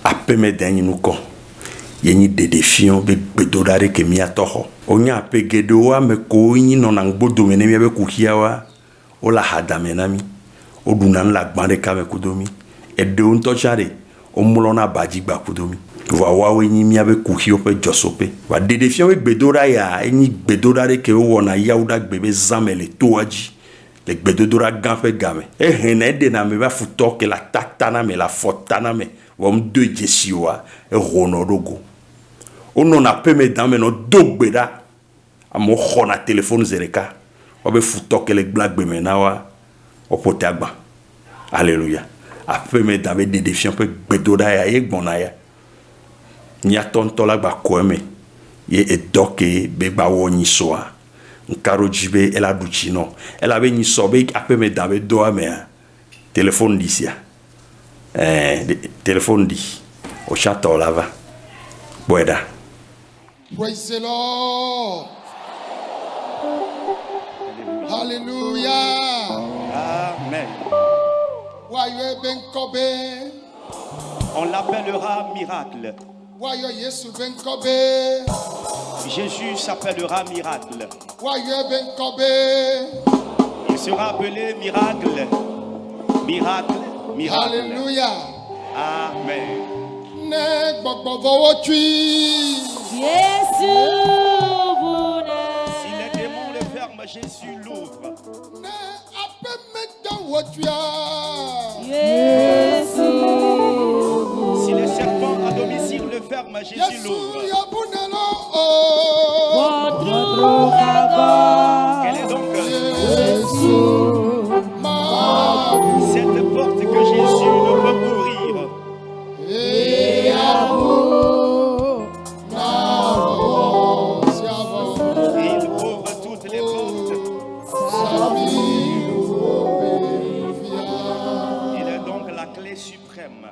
Apemeda, yinuko. Yenyi de défiant be bedorare ke miatoho. Onya apegedoa me ko yin no nangbodo mene mi be kuhiawa. Ola hadamenami. Odunan la gbande ka me kudomi. E de unto chare. Omulona baji gba kudomi. Wa wawe nyi mi abe kuhio pe josope. Wa de défiant be bedora ya enyi bedorare ke wona yauda gbebe zamele toaji. Le bedodora ganfe game. E hene de na me ba futo ke la tatana me la fotana me. Wom de jesiwa e ronodogo. Ono na pe me dame no dogbeda. Amo khona téléphone zereka. Obe futo ke le blagbe menawa. Opote agba. Alléluia. Après me dame de défiant pe bedoda ya e gbonaya. Nya tonto la gba kweme. Ye edoke be gba woni soa. Nkaro jibe ela duchino. Ela be ni sobe après me dame doa me. Téléphone d'ici. Téléphone dit. Au château là-bas. Boeda. Praise the Lord. Hallelujah. Amen. On l'appellera miracle. Jésus s'appellera miracle. Il sera appelé miracle. Miracle. Miracle. Alléluia. Amen. Si les démons le ferment, Jésus l'ouvre. Si les serpents à domicile le ferment, Jésus l'ouvre. Quelle est donc cette porte que Jésus ne peut ouvrir? Il ouvre toutes les portes. Il est donc la clé suprême.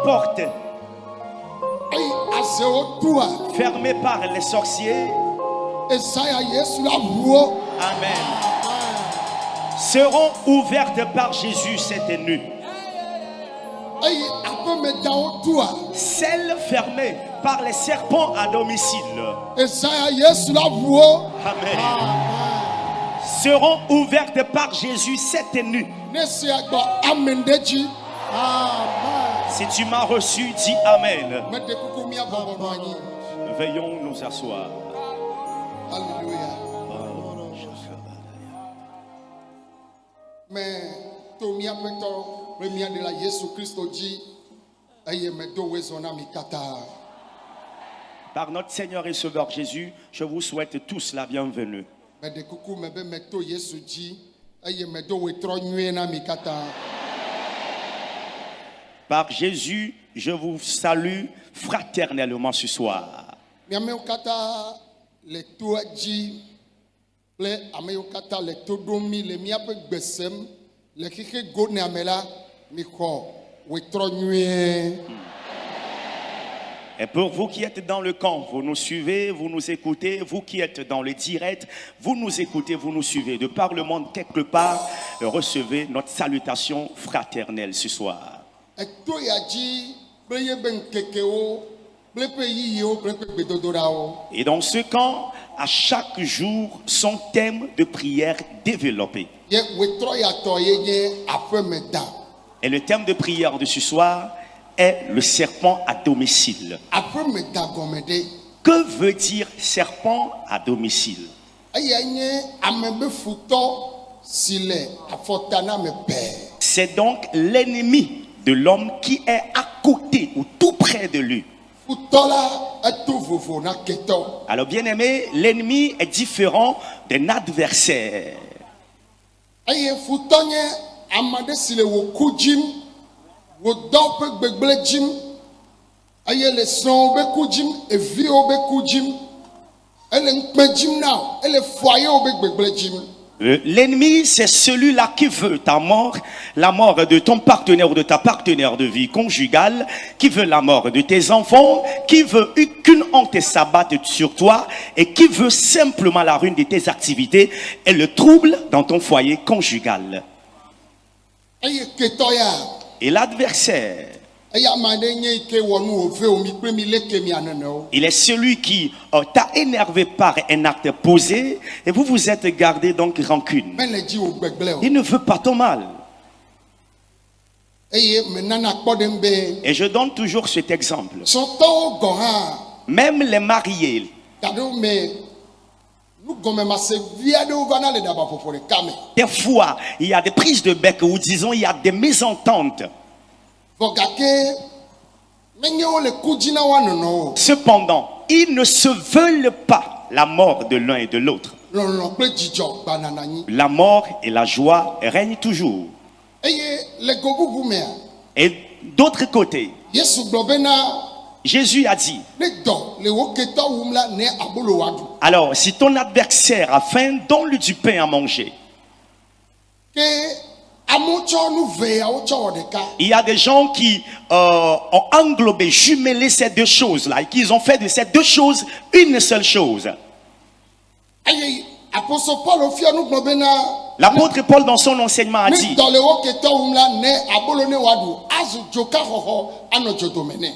portes fermées par les sorciers, amen, seront ouvertes par Jésus cette nuit. Celles fermées par les serpents à domicile, amen, seront ouvertes par Jésus cette nuit. Si tu m'as reçu, dis amen. Veillons nous asseoir. Alléluia. Mais Tomia Peto, premier de la Jésus Christ dit, par notre Seigneur et Sauveur Jésus, je vous souhaite tous la bienvenue. Par Jésus, je vous salue fraternellement ce soir. Et pour vous qui êtes dans le camp, vous nous suivez, vous nous écoutez. Vous qui êtes dans le direct, vous nous écoutez, vous nous suivez. De par le monde, quelque part, recevez notre salutation fraternelle ce soir. Et dans ce camp, à chaque jour, son thème de prière développé. Et le thème de prière de ce soir est le serpent à domicile. Que veut dire serpent à domicile? C'est donc l'ennemi de l'homme qui est à côté ou tout près de lui. Alors bien aimé, l'ennemi est différent d'un adversaire. L'ennemi, c'est celui-là qui veut ta mort, la mort de ton partenaire ou de ta partenaire de vie conjugale, qui veut la mort de tes enfants, qui veut qu'une honte s'abatte sur toi et qui veut simplement la ruine de tes activités et le trouble dans ton foyer conjugal. Et l'adversaire, il est celui qui t'a énervé par un acte posé et vous vous êtes gardé donc rancune. Il ne veut pas ton mal. Et je donne toujours cet exemple. Même les mariés, des fois, il y a des prises de bec ou disons il y a des mésententes. Cependant, ils ne se veulent pas la mort de l'un et de l'autre. La mort et la joie règnent toujours. Et d'autre côté, Jésus a dit, alors si ton adversaire a faim, donne-lui du pain à manger. Il y a des gens qui ont englobé, jumelé ces deux choses-là et qu'ils ont fait de ces deux choses une seule chose. L'apôtre Paul dans son enseignement a dit,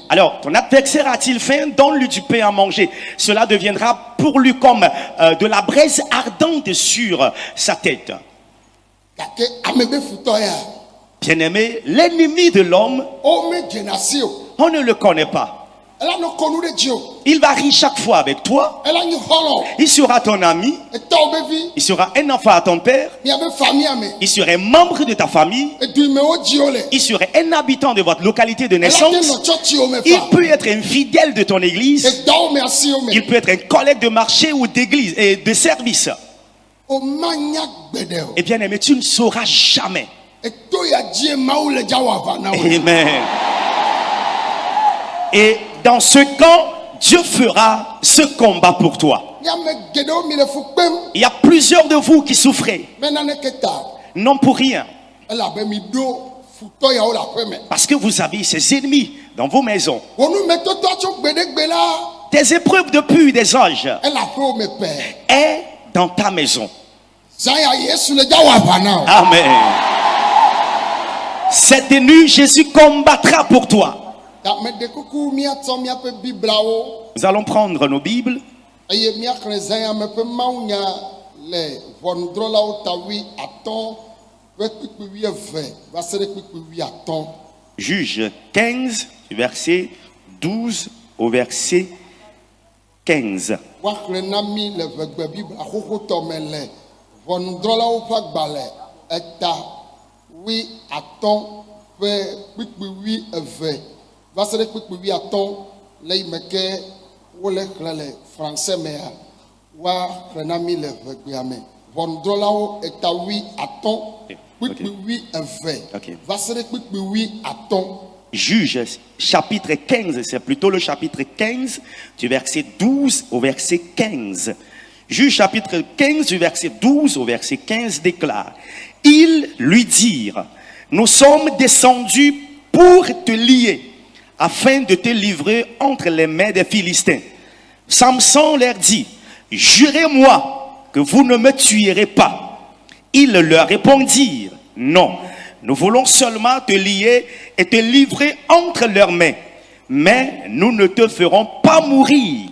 alors ton adversaire a-t-il faim? Donne-lui du pain à manger. Cela deviendra pour lui comme de la braise ardente sur sa tête. Bien-aimé, l'ennemi de l'homme, on ne le connaît pas. Elle a no konu de Dio. Il va rire chaque fois avec toi. Elle a ni holo. Il sera ton ami. Et to bevi. Il sera un enfant à ton père. Mi ave famille ame. Il serait membre de ta famille. Et du me o Dio le. Il serait un habitant de votre localité de Elle a naissance. te no church o me Il fa. peut être un fidèle de ton église. Et do me asi o me. Il peut être un collègue de marché ou d'église et de service. O manya gbede o. Et bien aimé, tu ne sauras jamais. Et to ya die maou le jawa va na o. Amen. Et dans ce camp, Dieu fera ce combat pour toi. Ya me gede o mi le fu pem. Il y a plusieurs de vous qui souffrez, Me na ne keta. non pour rien, Elle a be mi do fu to ya o la fe me. parce que vous avez ces ennemis dans vos maisons. Onu me to to cho gbede gbe la. Des épreuves depuis des anges Elle a fe o me pe. est dans ta maison. Zaya Yesu le jawa va na o. Amen. Cette nuit, Jésus combattra pour toi. Ya me de kuku mi ato mi ape bibla o. Nous allons prendre nos Bibles. Eye mi akre zaya me pe maunya le vonudrola o tawi aton pe pipi wi eve va se de pipi wi aton. Juge 15, verset 12 au verset 15. Wa kre na mi le vegbe bibla xoxo to me le vonudrola o fa gbale eta wi aton pe pipi wi eve va se de pipi wi aton le imeke wo le xle le français mea wa kre na mi le vegbe ame vonudrola o eta wi aton pipi wi eve Ok. va se de pipi wi aton. Juge chapitre 15, c'est plutôt le chapitre 15 du verset 12 au verset 15. Juge chapitre 15 du verset 12 au verset 15 déclare: Ils lui dirent, nous sommes descendus pour te lier, afin de te livrer entre les mains des Philistins. Samson leur dit, jurez-moi que vous ne me tuerez pas. Ils leur répondirent, non, nous voulons seulement te lier et te livrer entre leurs mains, mais nous ne te ferons pas mourir.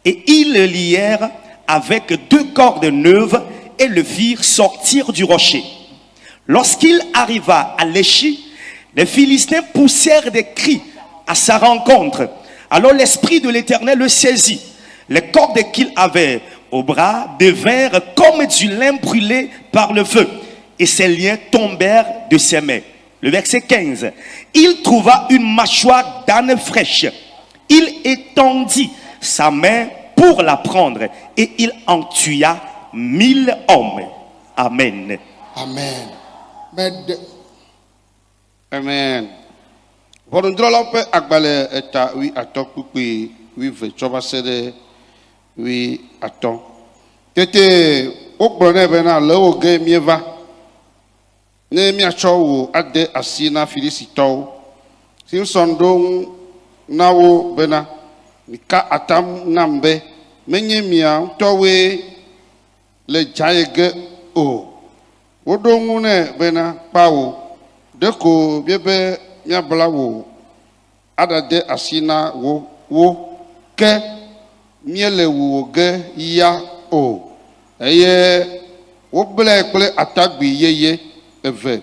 Et ils le lièrent avec 2 cordes neuves et le firent sortir du rocher. Lorsqu'il arriva à l'échi, les Philistins poussèrent des cris à sa rencontre. Alors l'Esprit de l'Éternel le saisit. Les cordes qu'il avait au bras devinrent comme du lin brûlé par le feu, et ses liens tombèrent de ses mains. Le verset 15. Il trouva une mâchoire d'âne fraîche. Il étendit sa main pour la prendre, et il en tua 1000 hommes. Amen. Amen. Mais Amen. Ʋɔnudrɔ̃lawo ƒe agbalẽ eta 15 kpukpui 12 va se ɖe 15. Tete wogblɔ nɛ bena le wo ge mieva ne miatsɔ wo ade asi na Filistitɔwo. Simson ɖo ŋu na wo bena mika atam nam be menye mia ŋutɔwoe le dza ye ge o. Woɖo ŋu nɛ bena kpawo ɖeko miebe miabla wo aɖade asi na wo ke miele wo ge ya o. Eye woblae kple atagbi yeye eve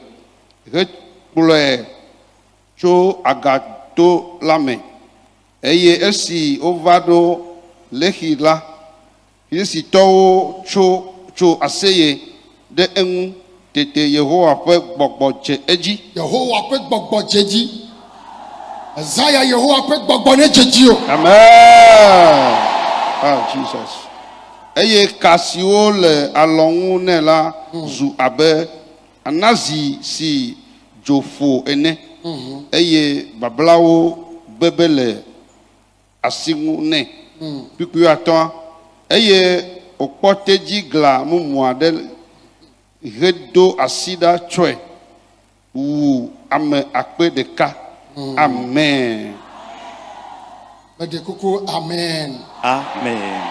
hekplɔe tso agato la me. Eye esi wova ɖo Lehi la, Filistitɔwo tso aseye ɖe eŋu. Tete Yehowa ƒe gbɔgbɔ dze edzi. Yehowa ƒe gbɔgbɔ dze dzi. Zaya Yehowa ƒe gbɔgbɔ ne dze dzi o. Amen. Ah, Jesus. Eye ka siwo le alɔnu nɛ la zu abe anazi si dzo ƒo ene. Eye bablawo bebe le asinu nɛ. Kpikpui 15. Eye wòkpɔ tedzi gla mumu aɖe hedo asi ɖa tsɔe wu ame akpe 1. Amen. Mede kuku amen. Amen.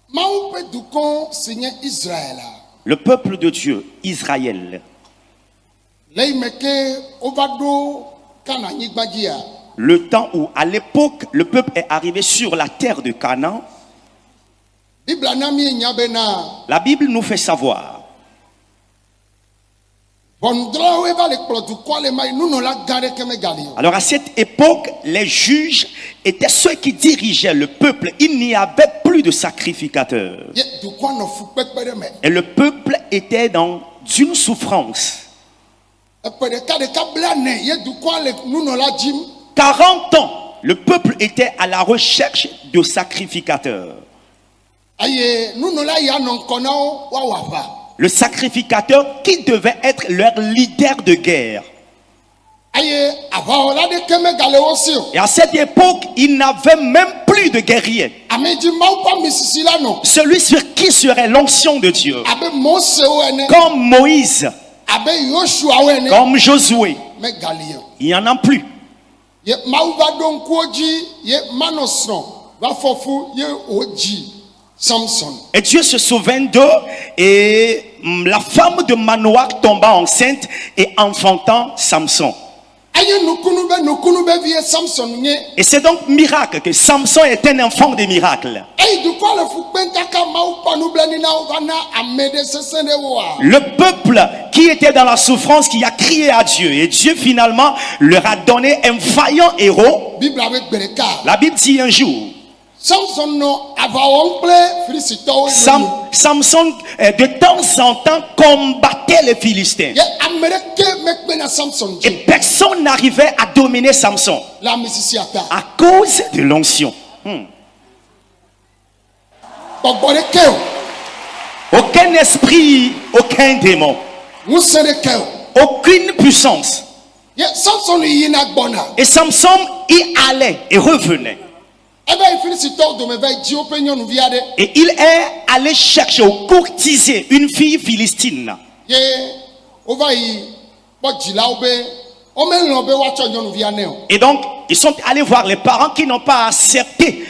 Mawu ƒe dukɔ si nye Israel la. Le peuple de Dieu, Israël, Le yi me ke wova ɖo Kananyigba dzia. le temps où à l'époque le peuple est arrivé sur la terre de Canaan, Bibla na mi nya bena la Bible nous fait savoir ʋɔnudrɔlawoe va le kplɔ dukɔ le ma yi nunɔla gã ɖeke megali o. Alors à cette époque, les juges étaient ceux qui dirigeaient le peuple. Il n'y avait plus de sacrificateurs. Ye dukɔ nɔ fukpekpe ɖe me. Et le peuple était dans une souffrance. Eƒe ɖeka bla nɛ ye dukɔ le nunɔla dzim. 40 ans, le peuple était à la recherche de sacrificateurs. Eye nunɔla ya nɔ ŋkɔ na wo woawɔ aʋa. Le sacrificateur qui devait être leur leader de guerre. Eye aʋawɔla ɖeke megale wo si o. Et à cette époque, il n'avait même plus de guerrier. Ame dzi Mawu ƒe misisi la nɔ. Celui sur qui serait l'onction de Dieu. Abe Mosewo ene. Comme Moïse, Abe Yoshuawo ene. comme Josué. Megali o. Il n'y en a plus. Ye Mawu va ɖo ŋkuwo dzi ye manɔ srɔ̃ va fɔfu ye wodzi Samson. Et Dieu se souvint d'eux et la femme de Manoah tomba enceinte et enfantant Samson. Eye nukunu be vie Samson nye. Et c'est donc miracle que Samson est un enfant des miracles. Eye dukɔ le fukpe kaka Mawu kpɔ nublanui na wo va na ame ɖe sesẽ ɖe woa. Le peuple qui était dans la souffrance, qui a crié à Dieu. Et Dieu finalement leur a donné un vaillant héros. Bible be gbe ɖeka. La Bible dit un jour, Samson nɔ aʋa wɔm kple Filistitɔwo. Samson de temps en temps combattait les Philistins. Ye ame ɖeke mekpe na Samson Et dzi. personne n'arrivait à dominer Samson Le amisisi ata. à cause de l'onction. Gbɔgbɔ ɖeke o. Aucun esprit, aucun démon, Ŋusẽ ɖeke o. aucune puissance. Ye Samson yina gbɔna. Et Samson y allait et revenait. Ebe yi Filistitɔwo dome va yi dzi woƒe nyɔnuvi aɖe. Et il est allé chercher ou courtiser une fille philistine. Ye wova yi kpɔ dzilawo be womelɔ̃ be woatsɔ nyɔnuvia nɛ o. Et donc, ils sont allés voir les parents qui n'ont pas accepté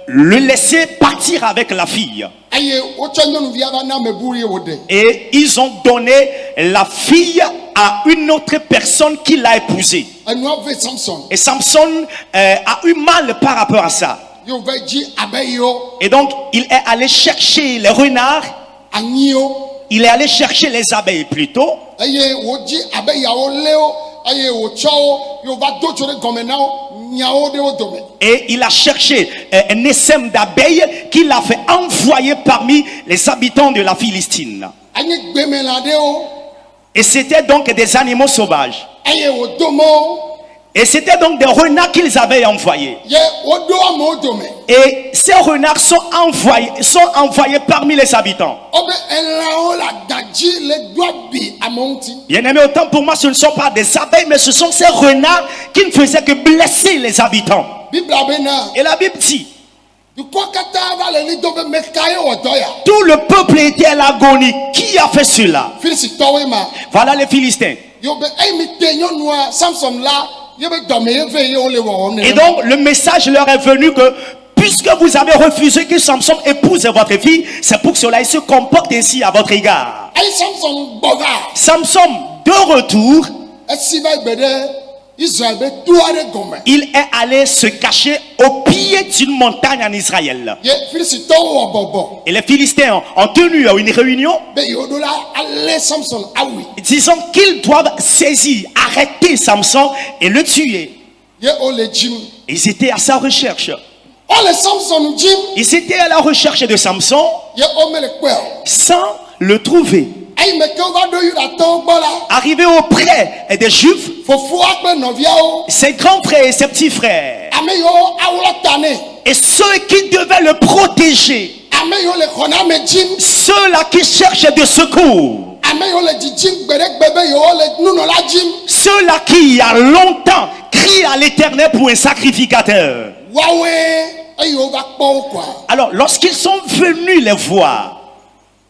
le laisser partir avec la fille. Eye wotsɔ nyɔnuvia va na amebu ye wòɖe. Et ils ont donné la fille à une autre personne qui l'a épousée. Enua ve Samson. Et Samson a eu mal par rapport à ça. Ye wova yi dzi abe yiwo, Et donc, il est allé chercher les renards, anyiwo. il est allé chercher les abeilles plutôt. Eye wòdzi abe yawo lé wo. Eye wòtsɔ wo. Ye wòva do tso ɖe gɔme na wo. Nyawo ɖe wo dome. Et il a cherché un essaim d'abeilles qu'il a fait envoyer parmi les habitants de la Philistine. Anyi gbemelã ɖewo. Et c'était donc des animaux sauvages. Eye wòdo mɔ wo. Et c'était donc des renards qu'ils avaient envoyés. Ye woɖo amewo dome. Et ces renards sont envoyés parmi les habitants. Wobe elãwo le adadzi le do abi amewo ŋuti. Bien aimé, autant pour moi, ce ne sont pas des abeilles, mais ce sont ces renards qui ne faisaient que blesser les habitants. Bibla bena. Et la Bible dit, Dukɔ katã va le li do be mekae wɔ dɔ ya. tout le peuple était à l'agonie. Qui a fait cela? Filistitɔwoe ma. Voilà les Philistins. Yo be eyi mi te nyɔnua Samson la ye be dɔme ye ve ye wole wɔwɔm Et ne. donc, le message leur est venu que, puisque vous avez refusé que Samson épouse votre fille, c'est pour cela qu'il se comporte ainsi à votre égard. Eyi Samson gbɔ va. Samson, de retour, Esi va gbe ɖe Israel be to aɖe gɔme. il est allé se cacher au pied d'une montagne en Israël. Ye Filistitɔwo wɔ bɔbɔ Et les Philistins ont tenu une réunion be yewoɖo la alé Samson awui. disant qu'ils doivent saisir, arrêter Samson et le tuer. Ye wole dzim. Ils étaient à sa recherche. Wole Samson dzim. Ils étaient à la recherche de Samson Ye womele kpɔe o. sans le trouver. Eyi me ke wova ɖo Yudatɔwo gbɔ la. Arrivé auprès des Juifs, Fofoa kple nɔviawo. ses grands frères et ses petits frères, Ame yiwo awlɔ ta nɛ. et ceux qui devaient le protéger, Ame yiwo le xɔname dzim. ceux-là qui cherchaient de secours, Ame yiwo le dzidzim gbe ɖe gbe be yewo le nunɔla dzim. ceux-là qui il y a longtemps crient à l'Éternel pour un sacrificateur. Woawoe eye wova kpɔ wo koa. Alors, lorsqu'ils sont venus les voir,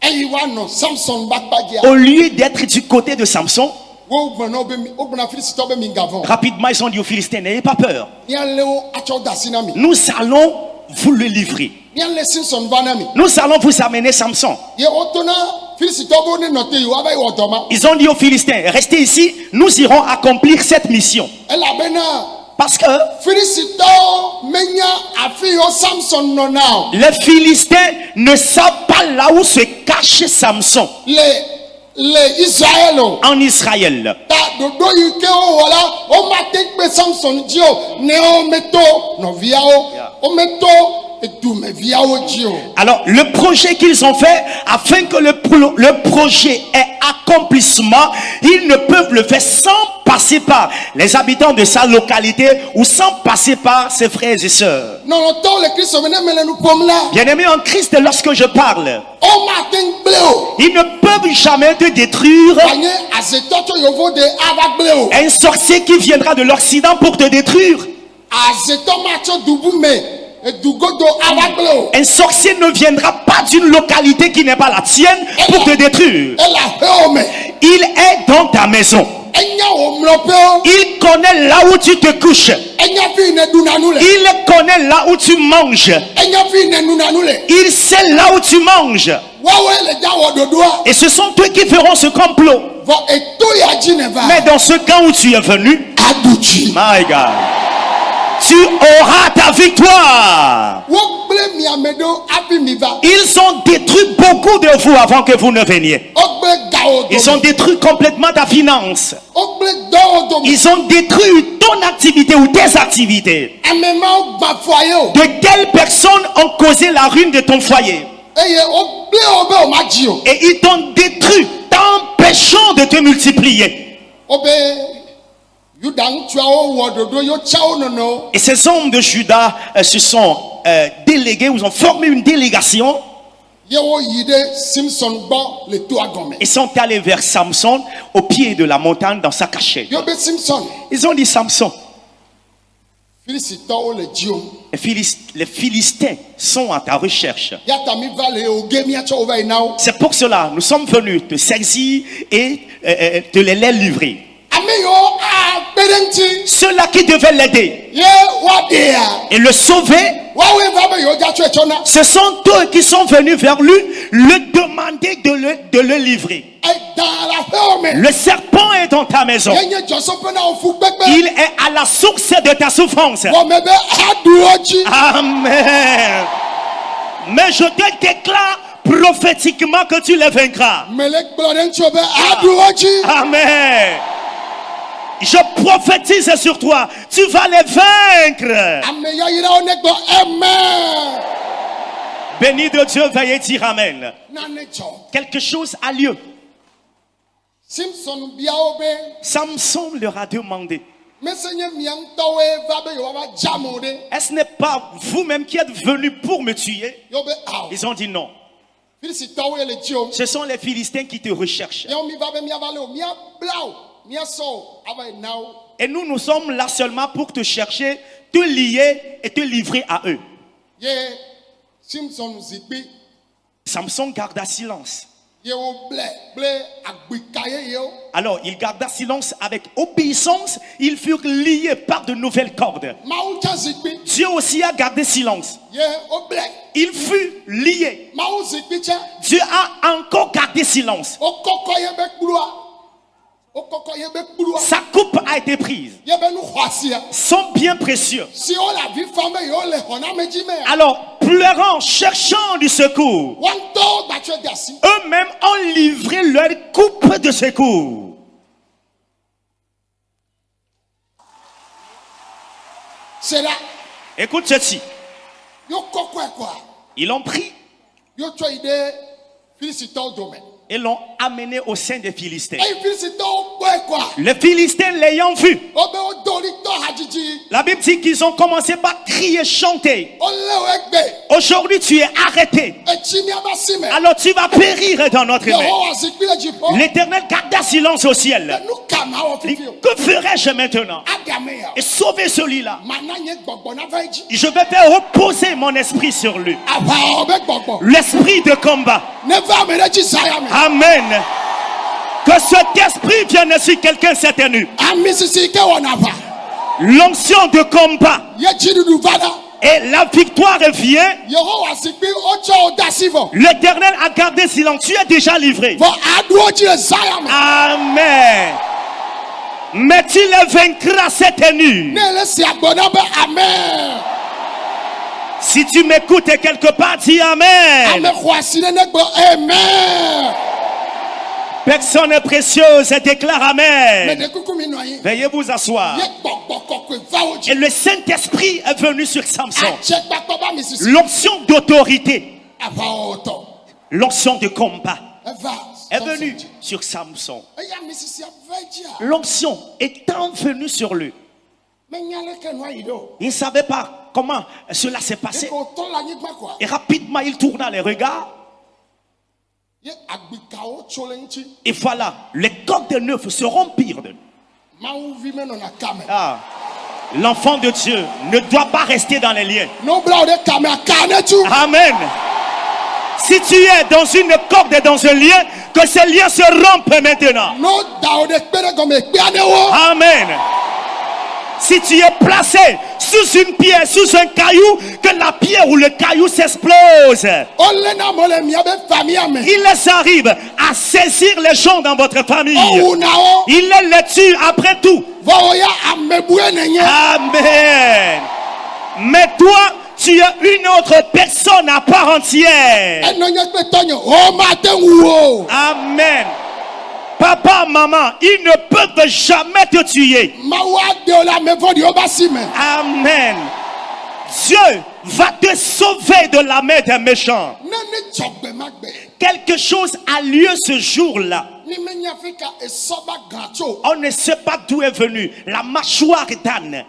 Eye woanɔ Samson ba kpa dzia. au lieu d'être du côté de Samson, Wogblɔna Filistitɔwo be migavɔ̃. rapidement ils ont dit aux Philistins, n'ayez pas peur, Míalé wo atsɔ de asi na mi. nous allons vous le livrer. Míalé Samson va na mi. Nous allons vous amener Samson. Ye wotona Filistitɔwo be ne nɔ te yi woava yi wɔ dɔ ma. Ils ont dit aux Philistins, restez ici, nous irons accomplir cette mission. Elabena Parce que Filistitɔwo menya afi yiwo Samson nɔna o. les Philistins ne savent pas là où se cache Samson. Le le Israël o. en Israël. Ta dodo yi ke o wala o ma te pe Samson dzi o ne o meto novia o meto edume via o dzi o. Alors, le projet qu'ils ont fait, afin que le projet ait accomplissement, ils ne peuvent le faire sans passer par les habitants de sa localité ou sans passer par ses frères et sœurs. Non non to le Christ mene mele nu pom la. Bien-aimés en Christ, lorsque je parle, O ma te gble o. ils ne peuvent jamais te détruire. Banye azeto to yovo de ava gble o. Un sorcier qui viendra de l'Occident pour te détruire. Azeto ma to dubu me. Un sorcier ne viendra pas d'une localité qui n'est pas la tienne pour te détruire. Il est dans ta maison. Il connaît là où tu te couches. Il connaît là où tu manges. Il sait là où tu manges. Et ce sont eux qui feront ce complot. Mais dans ce camp où tu es venu, my God, tu auras ta victoire. Ils ont détruit beaucoup de vous avant que vous ne veniez. Ils ont détruit complètement ta finance. Ils ont détruit ton activité ou tes activités. De quelles personnes ont causé la ruine de ton foyer? Et ils t'ont détruit, t'empêchant de te multiplier. Et ces hommes de Juda se sont délégués, ils ont formé une délégation. Ils sont allés vers Samson au pied de la montagne dans sa cachette. Ils ont dit: Samson, les Philistins sont à ta recherche. C'est pour cela nous sommes venus te saisir et te les livrer. Ceux-là qui devaient l'aider et le sauver, ce sont eux qui sont venus vers lui, le demander de le livrer. Le serpent est dans ta maison. Il est à la source de ta souffrance. Amen. Mais je te déclare prophétiquement que tu les vaincras. Amen. Je prophétise sur toi, tu vas les vaincre. Béni de Dieu, veuillez dire Amen. Quelque chose a lieu. Samson leur a demandé: est-ce n'est pas vous-même qui êtes venus pour me tuer? Ils ont dit non. Ce sont les Philistins qui te recherchent. Et nous sommes là seulement pour te chercher, te lier et te livrer à eux. Samson garda silence. Alors il garda silence avec obéissance. Ils furent liés par de nouvelles cordes. Dieu aussi a gardé silence. Il fut lié. Dieu a encore gardé silence. Sa coupe a été prise. Sont bien précieux. Alors, pleurant, cherchant du secours, eux-mêmes ont livré leur coupe de secours. Écoute ceci. Ils l'ont pris et l'ont amené au sein des Philistins. Les Philistins l'ayant vu, la Bible dit qu'ils ont commencé par crier, chanter: aujourd'hui tu es arrêté, alors tu vas périr dans notre main. L'Éternel garda silence au ciel. Que ferai-je maintenant? Et sauver celui-là. Je vais faire reposer mon esprit sur lui. L'esprit de combat. Amen. Que cet esprit vienne sur quelqu'un cette nuit. L'onction de combat. Et la victoire vient. L'Éternel a gardé silence. Tu es déjà livré. Amen. Mais tu les vaincras cette nuit. Si tu m'écoutes quelque part, dis Amen. Personne précieuse déclare Mais Amen. de coucou mi noyé. Veuillez vous asseoir. Yé bokboko kwe va oji. Et le Saint-Esprit est venu sur Samson. Ache bakba mi sisi. L'onction d'autorité, Ava oto. l'onction de combat Eva. est venue sur Samson. Eya mi sisi aveja. L'onction étant venue sur lui, Mais nyale ke noyé do. il ne savait pas comment cela s'est passé. Eko to la nyigba kwa. Et rapidement, il tourna les regards. Yé agbikao cholenchi. Et voilà, les coques de neuf se rompirent de lui. Maou vi me non akame. Ah, l'enfant de Dieu ne doit pas rester dans les liens. No bla de kame akane tu. Amen. Si tu es dans une corde et dans un lien, que ces liens se rompent maintenant. No da o de pere gome piane wo. Amen. Si tu es placé sous une pierre, sous un caillou, que la pierre ou le caillou s'explose. Ole na mole mi abe famille ame. Il les arrive à saisir les gens dans votre famille. O una o. Il les tue après tout. Voya amebue nenye. Amen. Mais toi, tu es une autre personne à part entière. Eno nye pe tonyo. O maten wo. Amen. Papa, maman, ils ne peuvent jamais te tuer. Mawa de ola me vodi obasime. Amen. Dieu va te sauver de la main des méchants. Nani chokbe magbe. Quelque chose a lieu ce jour-là. Ni me nyafika e soba gracho. On ne sait pas d'où est venue la mâchoire d'âne.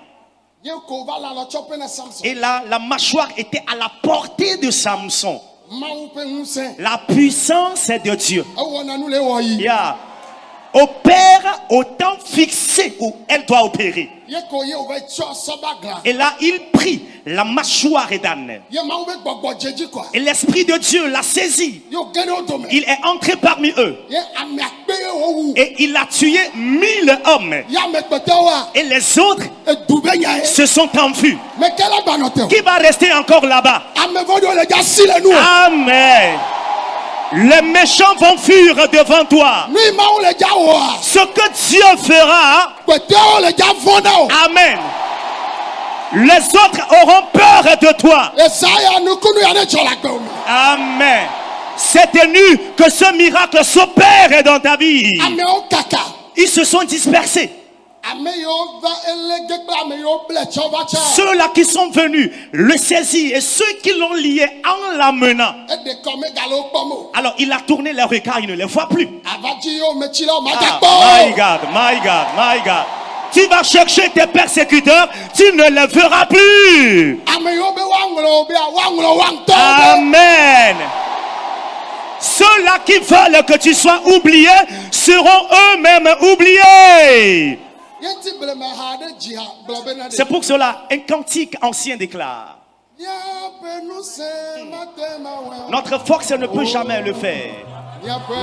Ye ko va la lo chope na Samson. Et là, la mâchoire était à la portée de Samson. Mawu pe nse. La puissance est de Dieu. Awo na nu le wo yi. Yeah. Opère au temps fixé où elle doit opérer. Ye ko ye obe cho soba gra. Et là, il prit la mâchoire d'âne. Ye mawu be gbogbo jeji kwa. Et l'Esprit de Dieu l'a saisi. Yo gene o dome. Il est entré parmi eux. Ye ame akpe ye wo wu. Et il a tué 1000 hommes. Ya me pete wa. Et les autres E dube nya e. se sont enfuis. Me kela banote. Qui va rester encore là-bas? Ame vodi o le ja si le nu. Amen. Les méchants vont fuir devant toi. Ni mawu le ja wo. Ce que Dieu fera, Pete o le ja vona o. amen. Les autres auront peur de toi. Esaya nukunu ya ne chola gbe o. Amen. C'est tenu que ce miracle s'opère dans ta vie. Ame o kaka. Ils se sont dispersés. Ame yo va elege gbe ame yo ble chova cha. Ceux-là qui sont venus le saisir et ceux qui l'ont lié en l'amenant. E de kome galo pomo. Alors il a tourné les regards, il ne les voit plus. Avaji yo me chila o ma Ah, ja my po. God, my God, my God. Tu vas chercher tes persécuteurs, tu ne les verras plus. Ame yo be wanglo be wanglo wangto. Amen. Ceux-là qui veulent que tu sois oublié seront eux-mêmes oubliés. Yenti ble me ha de jiha blobe na de. C'est pour cela un cantique ancien déclare: Ya pe nu se mate ma wa. notre force ne peut jamais le faire. Ya pe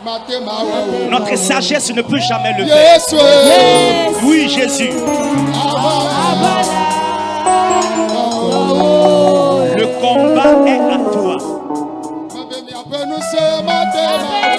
mate ma wa. Notre sagesse ne peut jamais le faire. Yesu. Oui, Jésus. Le combat est à toi. Ya pe nu se mate ma wa.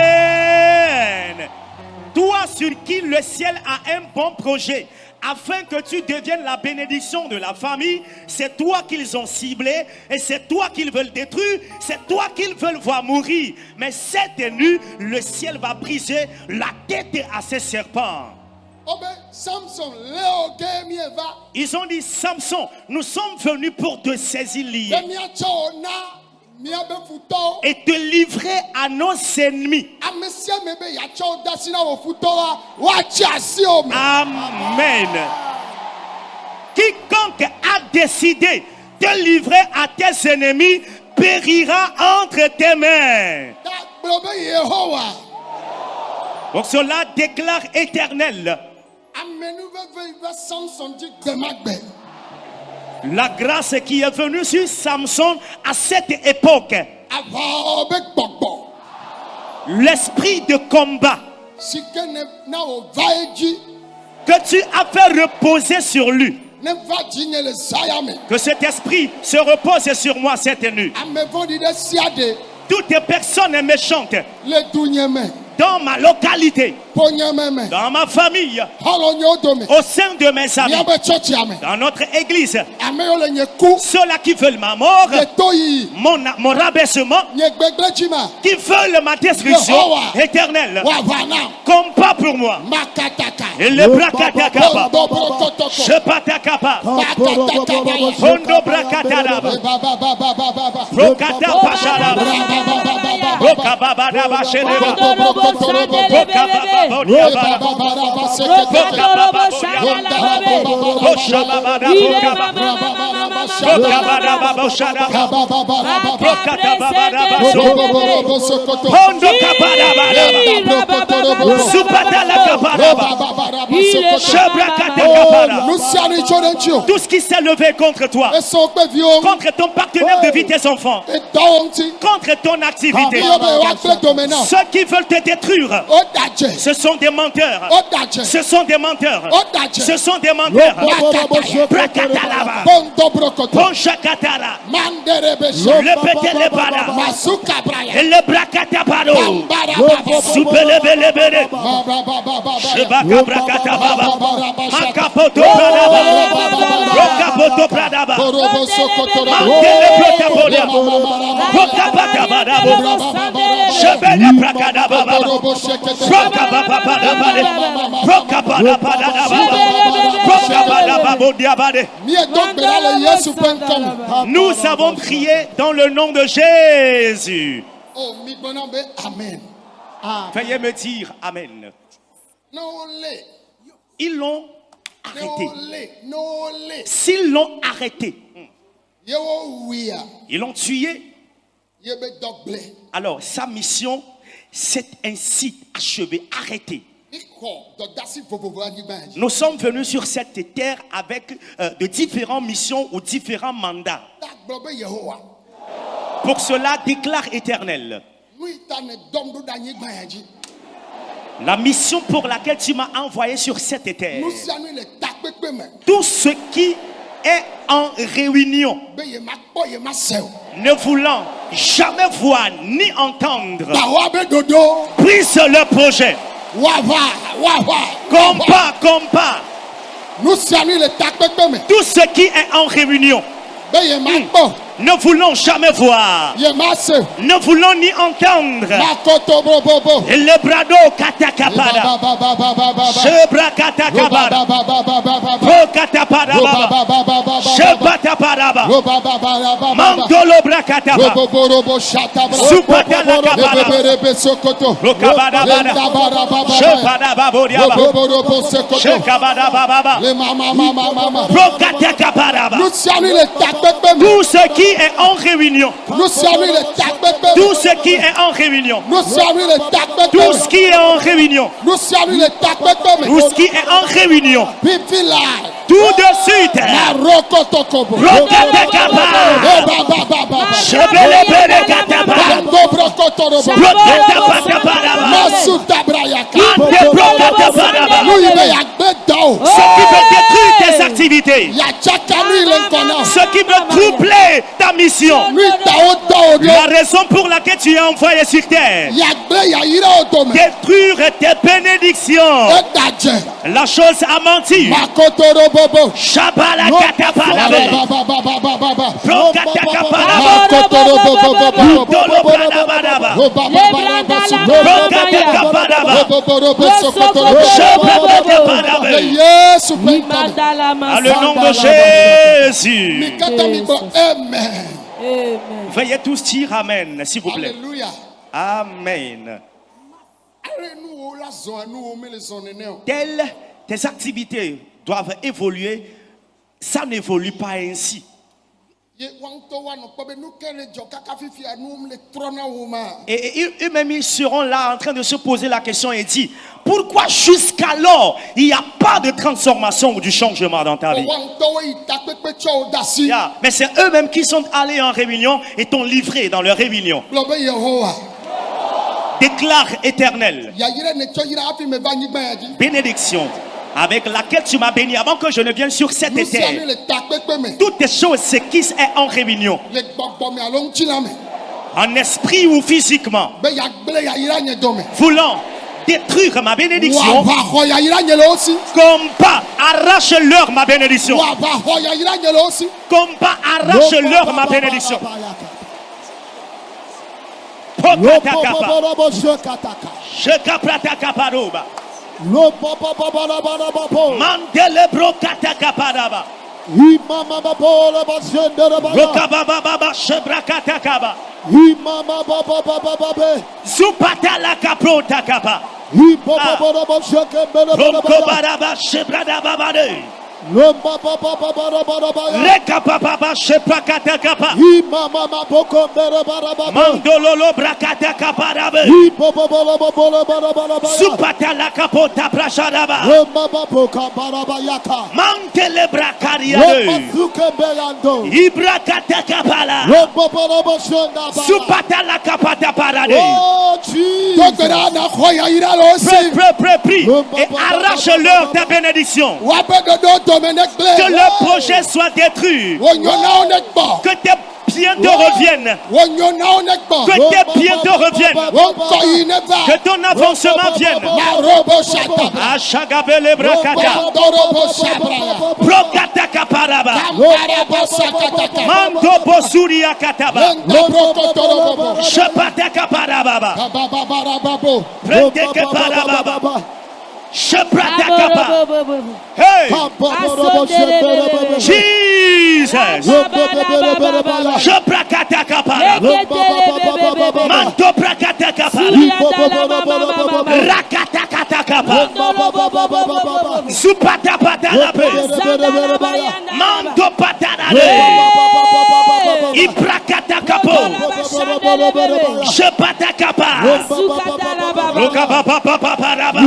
Amen. Toi sur qui le ciel a un bon projet, afin que tu deviennes la bénédiction de la famille, c'est toi qu'ils ont ciblé et c'est toi qu'ils veulent détruire, c'est toi qu'ils veulent voir mourir. Mais cette nuit, le ciel va briser la tête à ces serpents. Obe Samson Léo Gemieva. Ils ont dit, Samson, nous sommes venus pour te saisir lié Demia Chona Miabe Futo. et te livrer à nos ennemis. Amesia Mebe Yacho Dasina Futoa. Wachiasio. Amen. Quiconque a décidé de livrer à tes ennemis périra entre tes mains. Blobe Yehowa. Pour cela, déclare Éternel, Amenuve Samson dit Demagbe. la grâce qui est venue sur Samson à cette époque, Ava Bokbo. l'esprit de combat Sikene na Ovaeji. que tu as fait reposer sur lui, Ne va dîner le Zayame. que cet esprit se repose sur moi cette nuit. Amevondi de Siade. Toutes les personnes méchantes Le Dunyeme. dans ma localité, Ponyememe. dans ma famille, Halonyodome. au sein de mes amis, Niabe Chochiame. dans notre église, Ameyole Nyeku. ceux-là qui veulent ma mort, Le Toyi. mon rabaissement, Nyegbeglejima. qui veulent ma destruction éternelle, Wavana. combat pour moi. Makataka. Et le brakatakaba, Bobrokotoko. je patakaba, Makatakaba. fondo brakataraba, Baba. brokata pacharaba, brokababadaba shereba, brokababa bodiaba, brokababa bodiaba, boshababada brokaba, brokabadaba bosharaba, brokatababadaba so, fondo kabadabadaba, supatala kabadaba, shebrakata kabada. Tout ce qui s'est levé contre toi, contre ton partenaire de vie, tes enfants, contre ton activité, ceux qui veulent te détruire, ce sont des menteurs. Ce sont des menteurs. Ce sont des menteurs. Brakatalaba, Ponchakatara, le Petelebada, et le Brakatabado, Soupelebelebele, Shebaka Brakatababa, Makapoto Pradaba, Rokapoto Pradaba, Mantele Protapolia, Rokapatabadabo, Shebele Brakadababa, Rokabababadabade, Rokabadabadabade, Rokabadababodiabade. Nous avons prié dans le nom de Jésus. Oh, mi bonambe, amen. Veuillez me dire Amen. No le, Ils l'ont arrêté. no le. S'ils l'ont arrêté, Yewo wia, ils l'ont tué, yebe dogle. alors sa mission s'est ainsi achevée, arrêtée. Iko do dasi vovovo anyibanji. Nous sommes venus sur cette terre avec de différentes missions ou différents mandats. Tak blobe Yehowa. Pour cela, déclare Éternel, Lui tane domdo danyibanji. la mission pour laquelle tu m'as envoyé sur cette terre, Nous sianu le takpekpe me. tout ce qui est en réunion, Be ye makpo ye maseo. ne voulant jamais voir ni entendre, Bawa be dodo. brise le projet. Wava. Combat. Nous sianu le takpekpe me. Tout ce qui est en réunion, Be ye makpo. ne voulons jamais voir, Ye maseo. ne voulons ni entendre. Makoto bobo. Et le brado katakapada, shebra katakabada, pro katapada baba, shebatapada baba, mantolo brakataba, supatala kabada, pro kabada bada, shebada babodiaba, shekabada baba, pro katakabada baba. Nous sianu le takpekpe me. Tout ce qui est en réunion, Nous sianu le takpekpe me. tout ce qui est en réunion, Nous sianu le takpekpe tout me. ce qui est en réunion, Nous sianu le takpekpe me. tout ce qui est en réunion, Pipi live. tout de suite. Maroko tokobo. Rokatakaba, shebelebele kataba, rokatapatabadaba, Masuta brayaka. ante brokatapadaba. Nous y veut Ce qui veut détruire tes activités, ce qui veut troubler ta mission, la raison pour laquelle tu es envoyé sur terre, détruire tes bénédictions. La chose a menti. Shabala katapadaba, prokatakapadaba, dolo bradabadaba, Shebrakatakaparaba. Dans le nom de Jésus. Amen. Veuillez tous dire Amen, s'il vous plaît. Alléluia. Amen. Telles tes activités doivent évoluer, ça n'évolue pas ainsi. Et eux-mêmes, ils seront là en train de se poser la question et dire, pourquoi jusqu'alors il n'y a pas de transformation ou du changement dans ta vie? Yeah. Mais c'est eux-mêmes qui sont allés en réunion et t'ont livré dans leur réunion. Déclare éternel, bénédiction avec laquelle tu m'as béni avant que je ne vienne sur cette terre. Toutes les choses, c'est qui est en réunion, en esprit ou physiquement, voulant détruire ma bénédiction, combat, arrache-leur ma bénédiction. Combat, arrache-leur ma bénédiction. Mandele brokataka paraba. Rokababa shebrakataka. Zupatala kaprota kapa. Rokobaraba shebradababade. Rekapapa shebrakataka. Mandololo brakataka parabe. Supatala kapota prashadaba. Mantele brakaria. Ibrakataka pala. Supatala kapata parade. Prie et arrache-leur ta bénédiction. Que le projet soit détruit. Que tes biens te reviennent. Que tes biens te reviennent. Que ton avancement vienne. Ashagabele brakata. Brokataka paraba. Mando bosuria kataba. Shepataka paraba. Prendeke paraba. Sheprataka. Hey! Jesus! Sheprataka paraba. Manto prakataka paraba. Rakatakataka paraba. Supata patalape. Manto patalape. Iprakataka po. Shepataka paraba. Rokapapa paraba.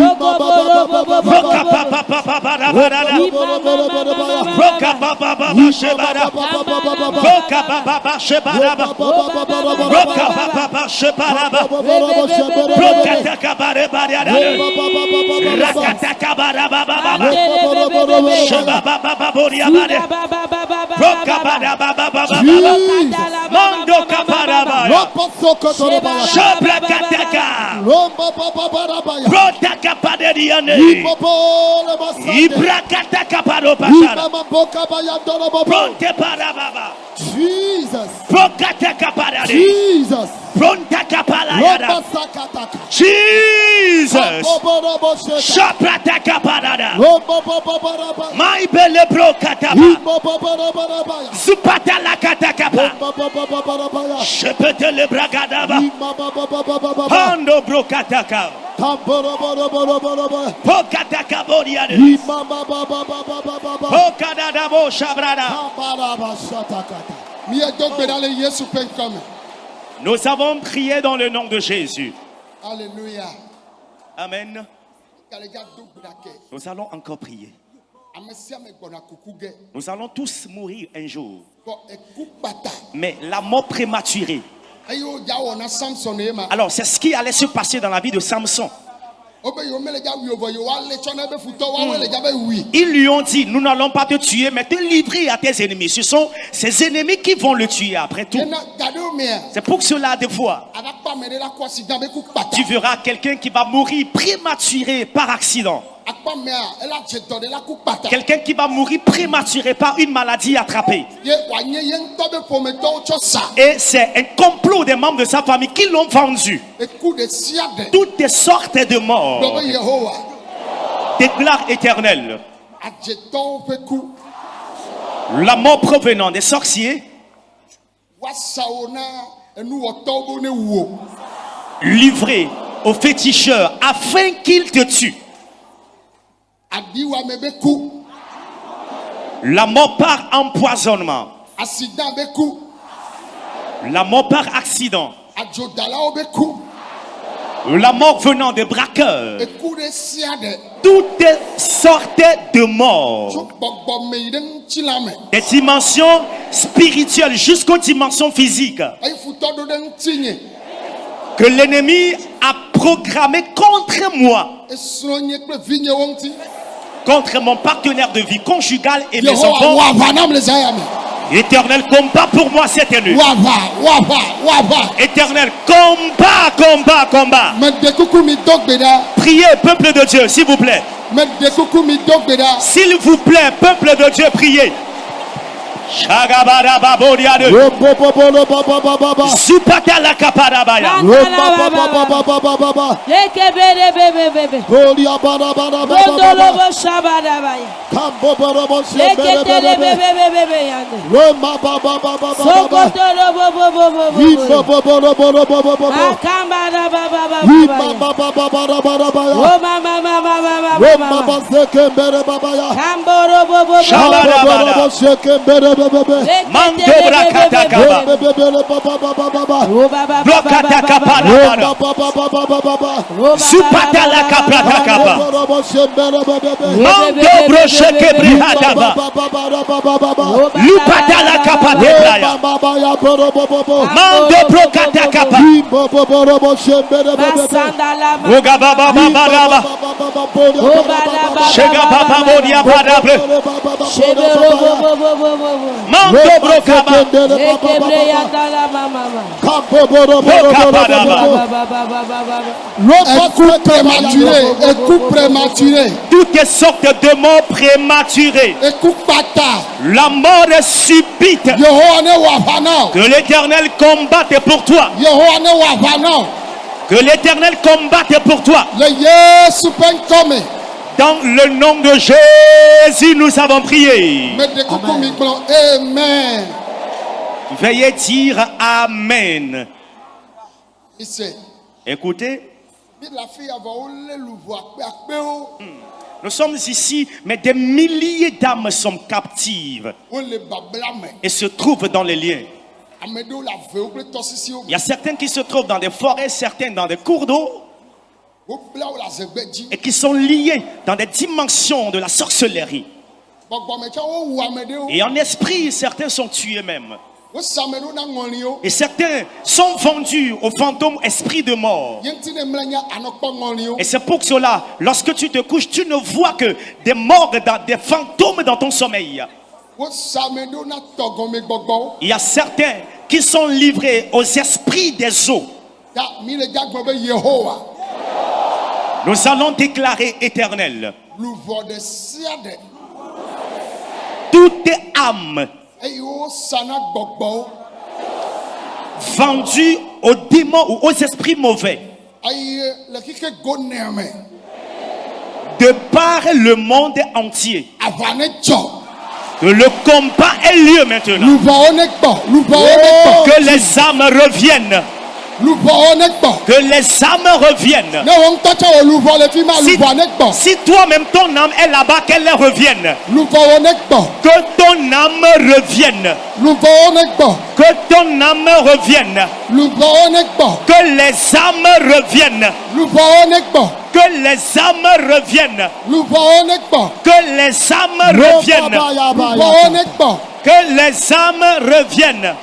Ibrakataka paropashara. Pronte parababa. Jesus. Prokataka parade. Jesus. Prontaka palayada. Jesus. Shaprataka parada. My bele brokataba. Supatala katakapa. Shepete le bragadaba. Pando brokataka. Pokataka bodiade. Pokadadabo shabrada. Nous avons prié dans le nom de Jésus. Alléluia. Amen. Nous allons encore prier. Nous allons tous mourir un jour. Mais la mort prématurée. Alors c'est ce qui allait se passer dans la vie de Samson. Ils lui ont dit, nous n'allons pas te tuer, mais te livrer à tes ennemis. Ce sont ces ennemis qui vont le tuer après tout. C'est pour cela, des fois, tu verras quelqu'un qui va mourir prématuré par accident. Quelqu'un qui va mourir prématuré par une maladie attrapée. Et c'est un complot des membres de sa famille qui l'ont vendu. Toutes sortes de morts. Déclare Éternel. La mort provenant des sorciers, livré aux féticheurs afin qu'ils te tuent. La mort par empoisonnement. La mort par accident. La mort venant des braqueurs. Toutes sortes de morts. Des dimensions spirituelles jusqu'aux dimensions physiques. Que l'ennemi a programmé contre moi. Contre mon partenaire de vie conjugale et mes enfants. Éternel, combat pour moi cette nuit. Éternel, combat. Priez, peuple de Dieu, s'il vous plaît. S'il vous plaît, peuple de Dieu, priez. Supatala kaparabaya. Mandobra katakaba. Blokatakaba. Supatala kapratakaba. Mandobro shekebrihadaba. Lupatala kapatebraya. Mandobro katakaba. Ogabababababa. Shegabababodiabadabre. Mandobro kaba. Écoute prématuré. Toutes sortes de morts prématurées. La mort est subite. Que l'Éternel combatte pour toi. Que l'Éternel combatte pour toi. Dans le nom de Jésus, nous avons prié. Amen. Veuillez dire Amen. Écoutez. Nous sommes ici, mais des milliers d'âmes sont captives et se trouvent dans les liens. Il y a certains qui se trouvent dans des forêts, certains dans des cours d'eau et qui sont liés dans des dimensions de la sorcellerie. Et en esprit, certains sont tués même. Et certains sont vendus aux fantômes esprits de mort. Et c'est pour cela, lorsque tu te couches, tu ne vois que des morts, des fantômes dans ton sommeil. Il y a certains qui sont livrés aux esprits des eaux. Nous allons déclarer Éternel. Toute âme vendue aux démons ou aux esprits mauvais de par le monde entier, que le combat ait lieu maintenant. Que les âmes reviennent. Que les âmes reviennent. Si toi-même ton âme est là-bas, qu'elle revienne. Que ton âme revienne. Que ton âme revienne. Que les âmes reviennent. Que les âmes reviennent. Que les âmes reviennent. Que les âmes reviennent.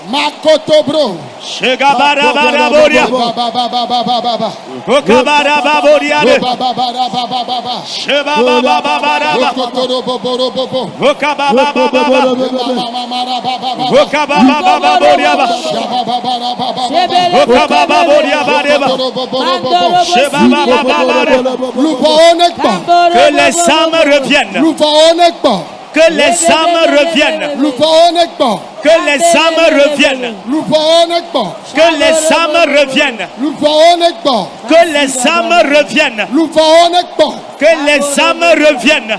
Shegabaraboria. Okabaraboria. Shebabababaraba. Okababababa. Okababababoriaba. Que les âmes reviennent. Que les âmes reviennent. Que les âmes reviennent. Que les âmes reviennent. Que les âmes reviennent. Que les âmes reviennent.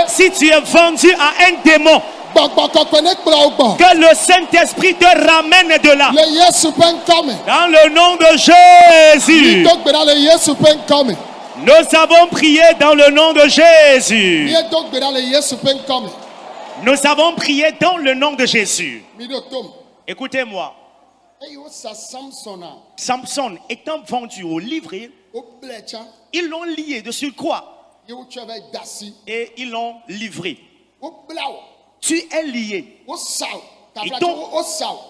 Si tu es vendu à un démon, que le Saint-Esprit te ramène de là. Dans le nom de Jésus. Nous avons prié dans le nom de Jésus. Nous avons prié dans le nom de Jésus. Écoutez-moi. Samson étant vendu au livret, ils l'ont lié de surcroît et ils l'ont livré. Tu es lié.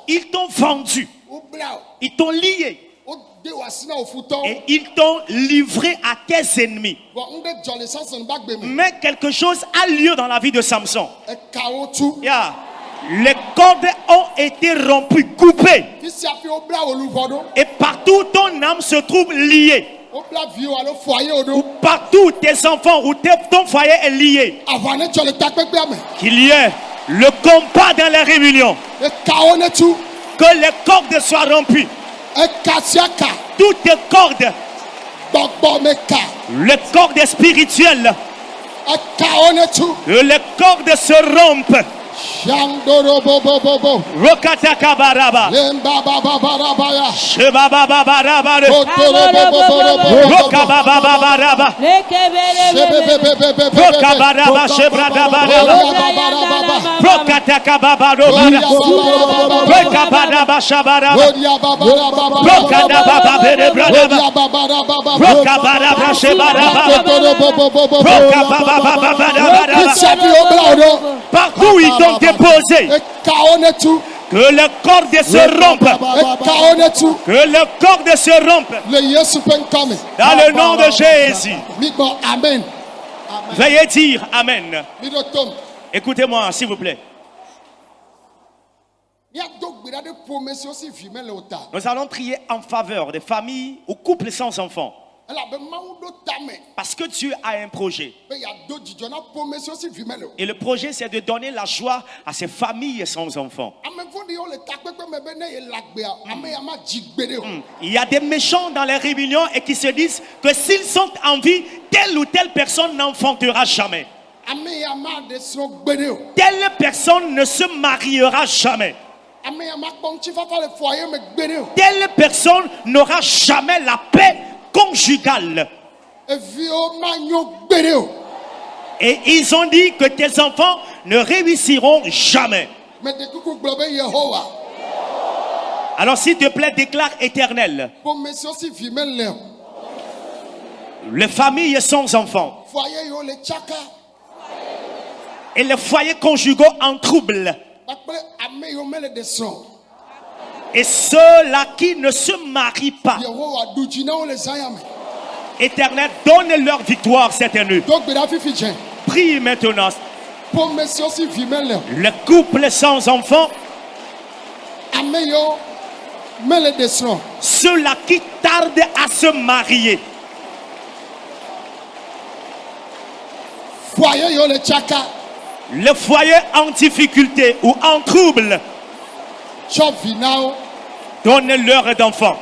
Ils t'ont vendu. Ils t'ont lié. Et ils t'ont livré à tes ennemis. Mais quelque chose a lieu dans la vie de Samson. Yeah. Les cordes ont été rompues, coupées. Et partout ton âme se trouve liée. Ou partout tes enfants ou ton foyer est lié. Qu'il y ait le combat dans les réunions. Que les cordes soient rompues. Toutes les cordes. Les cordes spirituelles. Que les cordes se rompent. Rokataka baraba. Shebaba baraba. Rokababa baraba. Rokabaraba shebrada baraba. Rokataka babaro baraba. Rokabaraba shabaraba. Rokadaba berebrada. Rokabaraba shebaraba. Rokababa baraba. Partout ils t'ont déposé. Que le cordes se rompent. Que le cordes se rompent. Dans le nom de Jésus. Veuillez dire Amen. Écoutez-moi, s'il vous plaît. Nous allons prier en faveur des familles ou couples sans enfants. Parce que Dieu a un projet. Et le projet, c'est de donner la joie à ces familles sans enfants. Il y a des méchants dans les réunions et qui se disent que s'ils sont en vie, telle ou telle personne n'enfantera jamais. Telle personne ne se mariera jamais. Telle personne n'aura jamais la paix conjugale. Et ils ont dit que tes enfants ne réussiront jamais. Alors s'il te plaît, déclare Éternel. Les familles sans enfants et les foyers conjugaux en trouble et ceux-là qui ne se marient pas, Éternel, donne leur victoire cette nuit. Prie maintenant. Le couple sans enfants, ceux-là qui tardent à se marier, le foyer en difficulté ou en trouble, donne-leur d'enfants.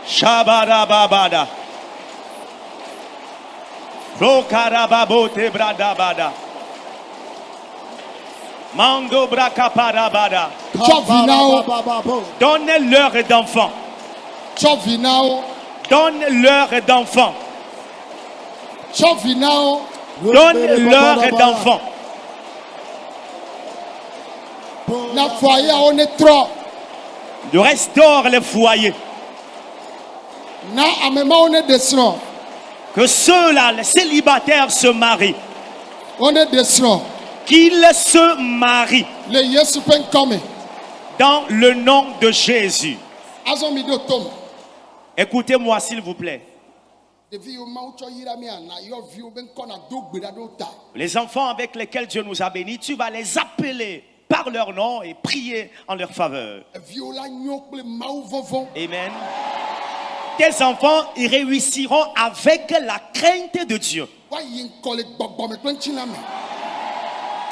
Shabarababada. Rokarababote bradabada. Mando brakaparabada. Donne-leur d'enfants. Donne-leur d'enfants. Donne-leur d'enfants. Restaure les foyers. Que ceux-là, les célibataires, se marient. Qu'ils se marient. Dans le nom de Jésus. Écoutez-moi s'il vous plaît. Les enfants avec lesquels Dieu nous a bénis, tu vas les appeler par leur nom et prier en leur faveur. Eviwo la nyo kple Mawu vɔvɔ. Amen. Tes enfants, ils réussiront avec la crainte de Dieu. Woayi ŋkɔ le gbɔgbɔme kple ŋutilã me.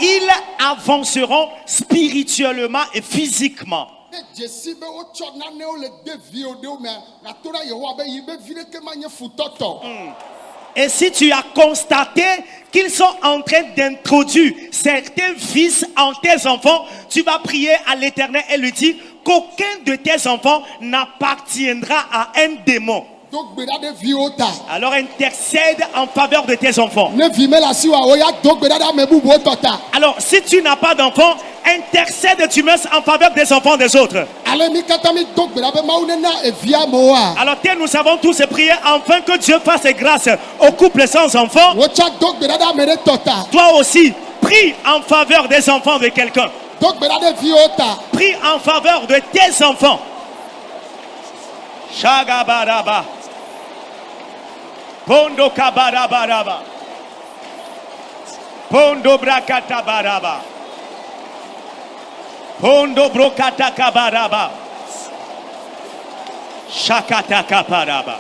Ils avanceront spirituellement et physiquement. Ne dzesi be wotsɔ nanewo le de viwo ɖewo me nato ɖa Yehowa be yi be vi ɖeke ma nye futɔtɔ. Et si tu as constaté qu'ils sont en train d'introduire certains vices en tes enfants, tu vas prier à l'Éternel et lui dire qu'aucun de tes enfants n'appartiendra à un démon. Do gbe ɖa ɖe viwo ta. Alors intercède en faveur de tes enfants. Ne vi me le asi wa woya do gbe ɖa ɖe ame bubuwo tɔ ta. Alors si tu n'as pas d'enfants, intercède tu mets en faveur des enfants des autres. Ale mi katã mi do gbe ɖa be Mawu nena evia amewoa. Alors nous avons tous prié afin que Dieu fasse grâce aux couples sans enfants. Wotsa do gbe ɖa ɖe ame ɖe tɔ ta. Toi aussi, prie en faveur des enfants de quelqu'un. Do gbe ɖa ɖe viwo ta. Prie en faveur de tes enfants. Shagabaraba. Pondo kabarabaraba. Pondo brakata baraba. Pondo brokata kabaraba. Shakata kaparaba.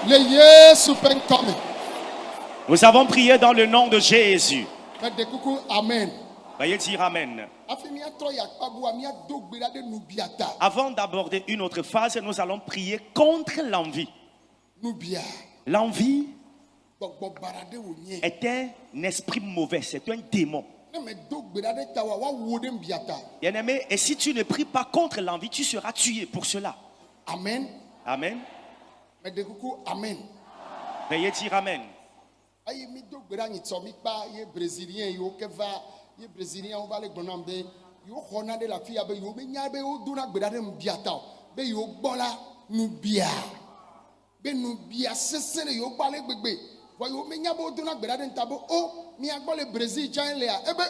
Le Yesu ƒe ŋkɔme. Nous avons prié dans le nom de Jésus. Mede kuku amen. Veuillez dire Amen. Hafi miatrɔ yi akpa bua miado gbe ɖa ɖe nubia ta. Avant d'aborder une autre phase, nous allons prier contre l'envie. Nubia. L'envie Gbɔgbɔ bara ɖe wònye. est un esprit mauvais, c'est un démon. Ne medo gbe ɖa ɖe ta wa woawo ɖe nubia ta. Bien-aimé, et si tu ne pries pas contre l'envie, tu seras tué pour cela. Amen. Amen. Mede kuku amen. Veuillez dire Amen. Ayi mi do gbe ɖa nyitsɔ mi kpa ye brésilien yiwo ke va ye brésilien wo va le gblɔm be yiwo xɔna ɖe le afi ya be yiwo menya be wodona gbe ɖa ɖe nubia ta o be yiwo gbɔ la nubia be nubia sesẽ ɖe yiwo gbɔ ale gbegbe vɔ yiwo menya be wodona gbe ɖa ɖe nta be o miagbɔ le Brésil tsã lea ebe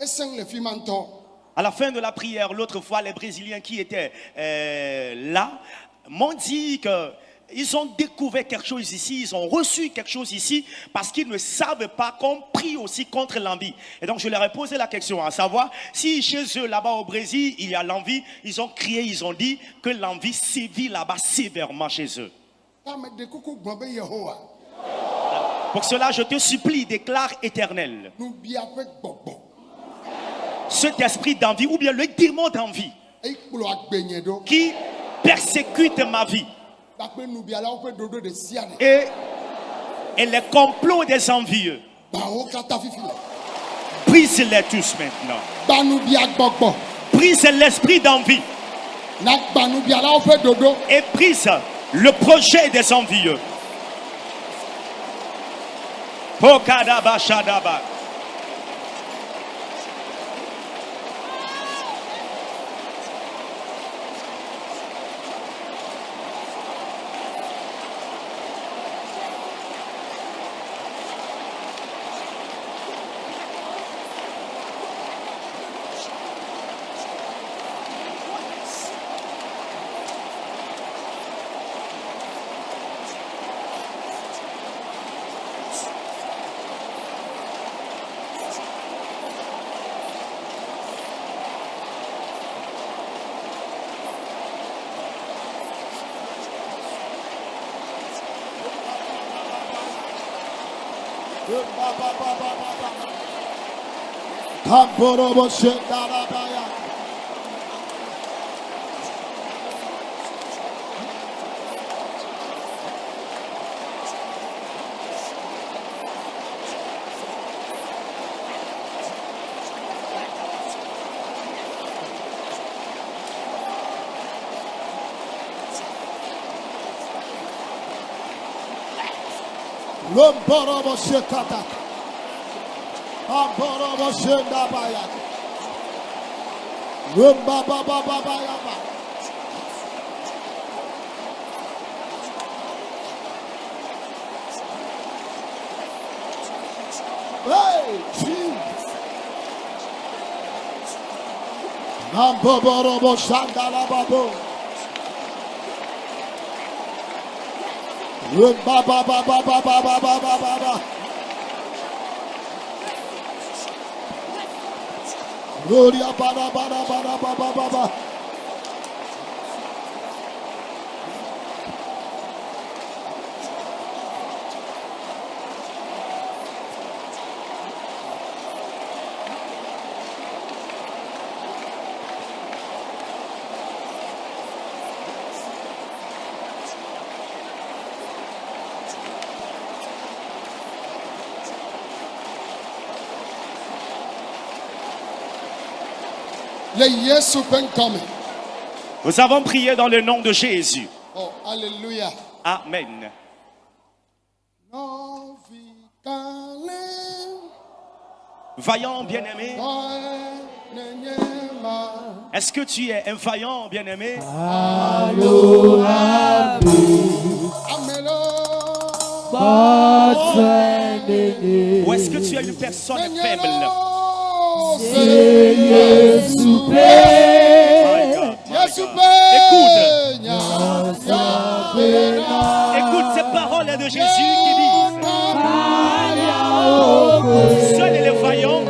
esẽ le fi ma ŋutɔ. À la fin de la prière, l'autre fois, les Brésiliens qui étaient là m'ont dit qu'ils ont découvert quelque chose ici, ils ont reçu quelque chose ici, parce qu'ils ne savent pas qu'on prie aussi contre l'envie. Et donc je leur ai posé la question, à savoir, si chez eux, là-bas au Brésil, il y a l'envie, ils ont crié, ils ont dit que l'envie sévit là-bas sévèrement chez eux. Mede kuku gblɔ be Yehowa Pour cela, je te supplie, déclare Éternel, nubia ƒe gbɔgbɔ cet esprit d'envie, ou bien le démon d'envie, ekplɔ agbenye ɖo qui persécute ma vie, kpakple nubialawo ƒe ɖoɖo ɖe sia ɖe. et les complots des envieux, Bawo katã fifi le. brise-les tous maintenant. Gba nubia gbɔgbɔ. Brise l'esprit d'envie Na gba nubialawo ƒe ɖoɖo. et brise le projet des envieux. Pokadaba shadaba. Kamporobo shendarabaya. Lomborobo shekata. Amborobo shendabaya. Lombababababa. Hey, Jesus. Amborobo shandalababo. Lombabababababa. Gloria bara bara bara bara bara. Le Yesu pen come. Nous avons prié dans le nom de Jésus. Oh, alléluia. Amen. Vaillant bien-aimé. Est-ce que tu es un vaillant bien-aimé? Ou est-ce que tu es une personne faible? Écoute ces paroles de Jésus qui disent: seuls les vaillants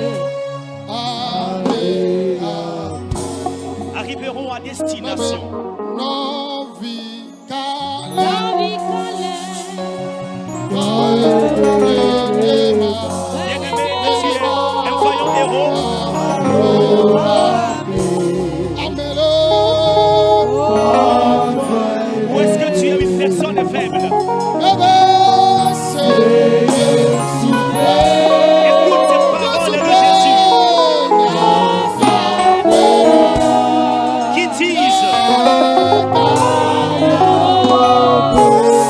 arriveront à destination. Bien-aimé, tu es un vaillant héros. Ou est-ce que tu es une personne faible? Écoute ces paroles de Jésus qui disent: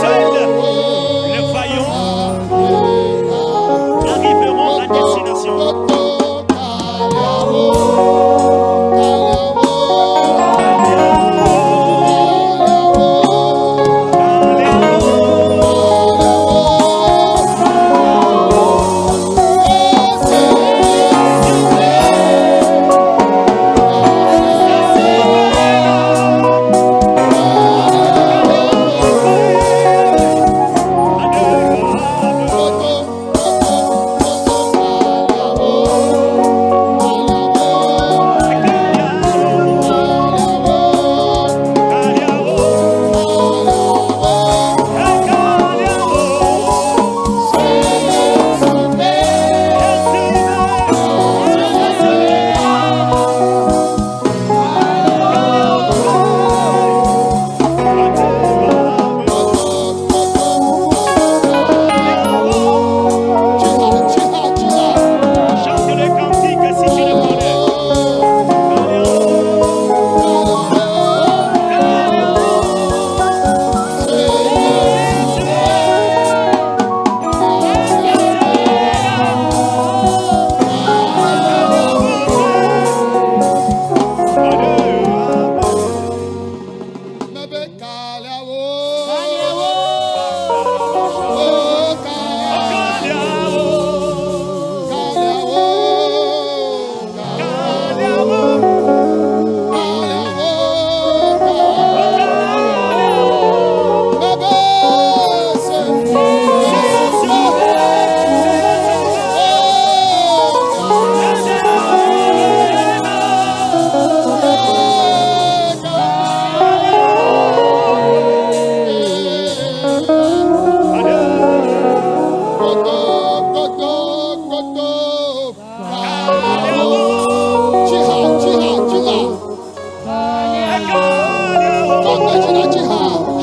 seuls les vaillants arriveront à destination.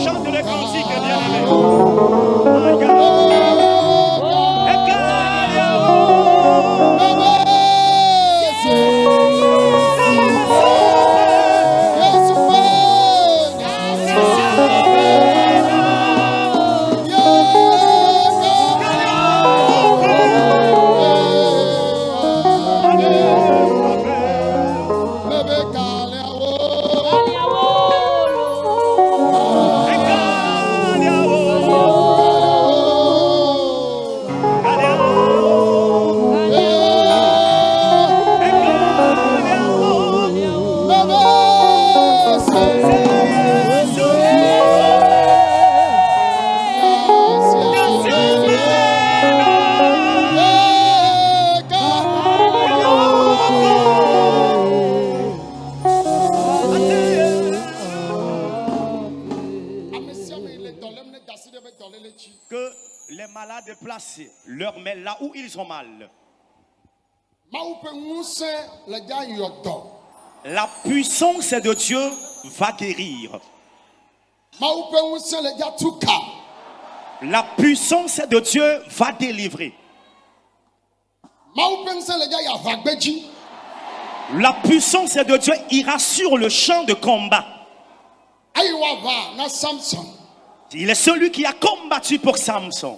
Chante le cantique, bien-aimé. de placer leurs mains là où ils ont mal. Mawu ƒe ŋusẽ le dza yɔdɔ. La puissance de Dieu va guérir. Mawu ƒe ŋusẽ le dza tu ka. La puissance de Dieu va délivrer. Mawu ƒe ŋusẽ le dza yi aʋagbe dzi. La puissance de Dieu ira sur le champ de combat. Ayi woaʋã na Samson. Il est celui qui a combattu pour Samson.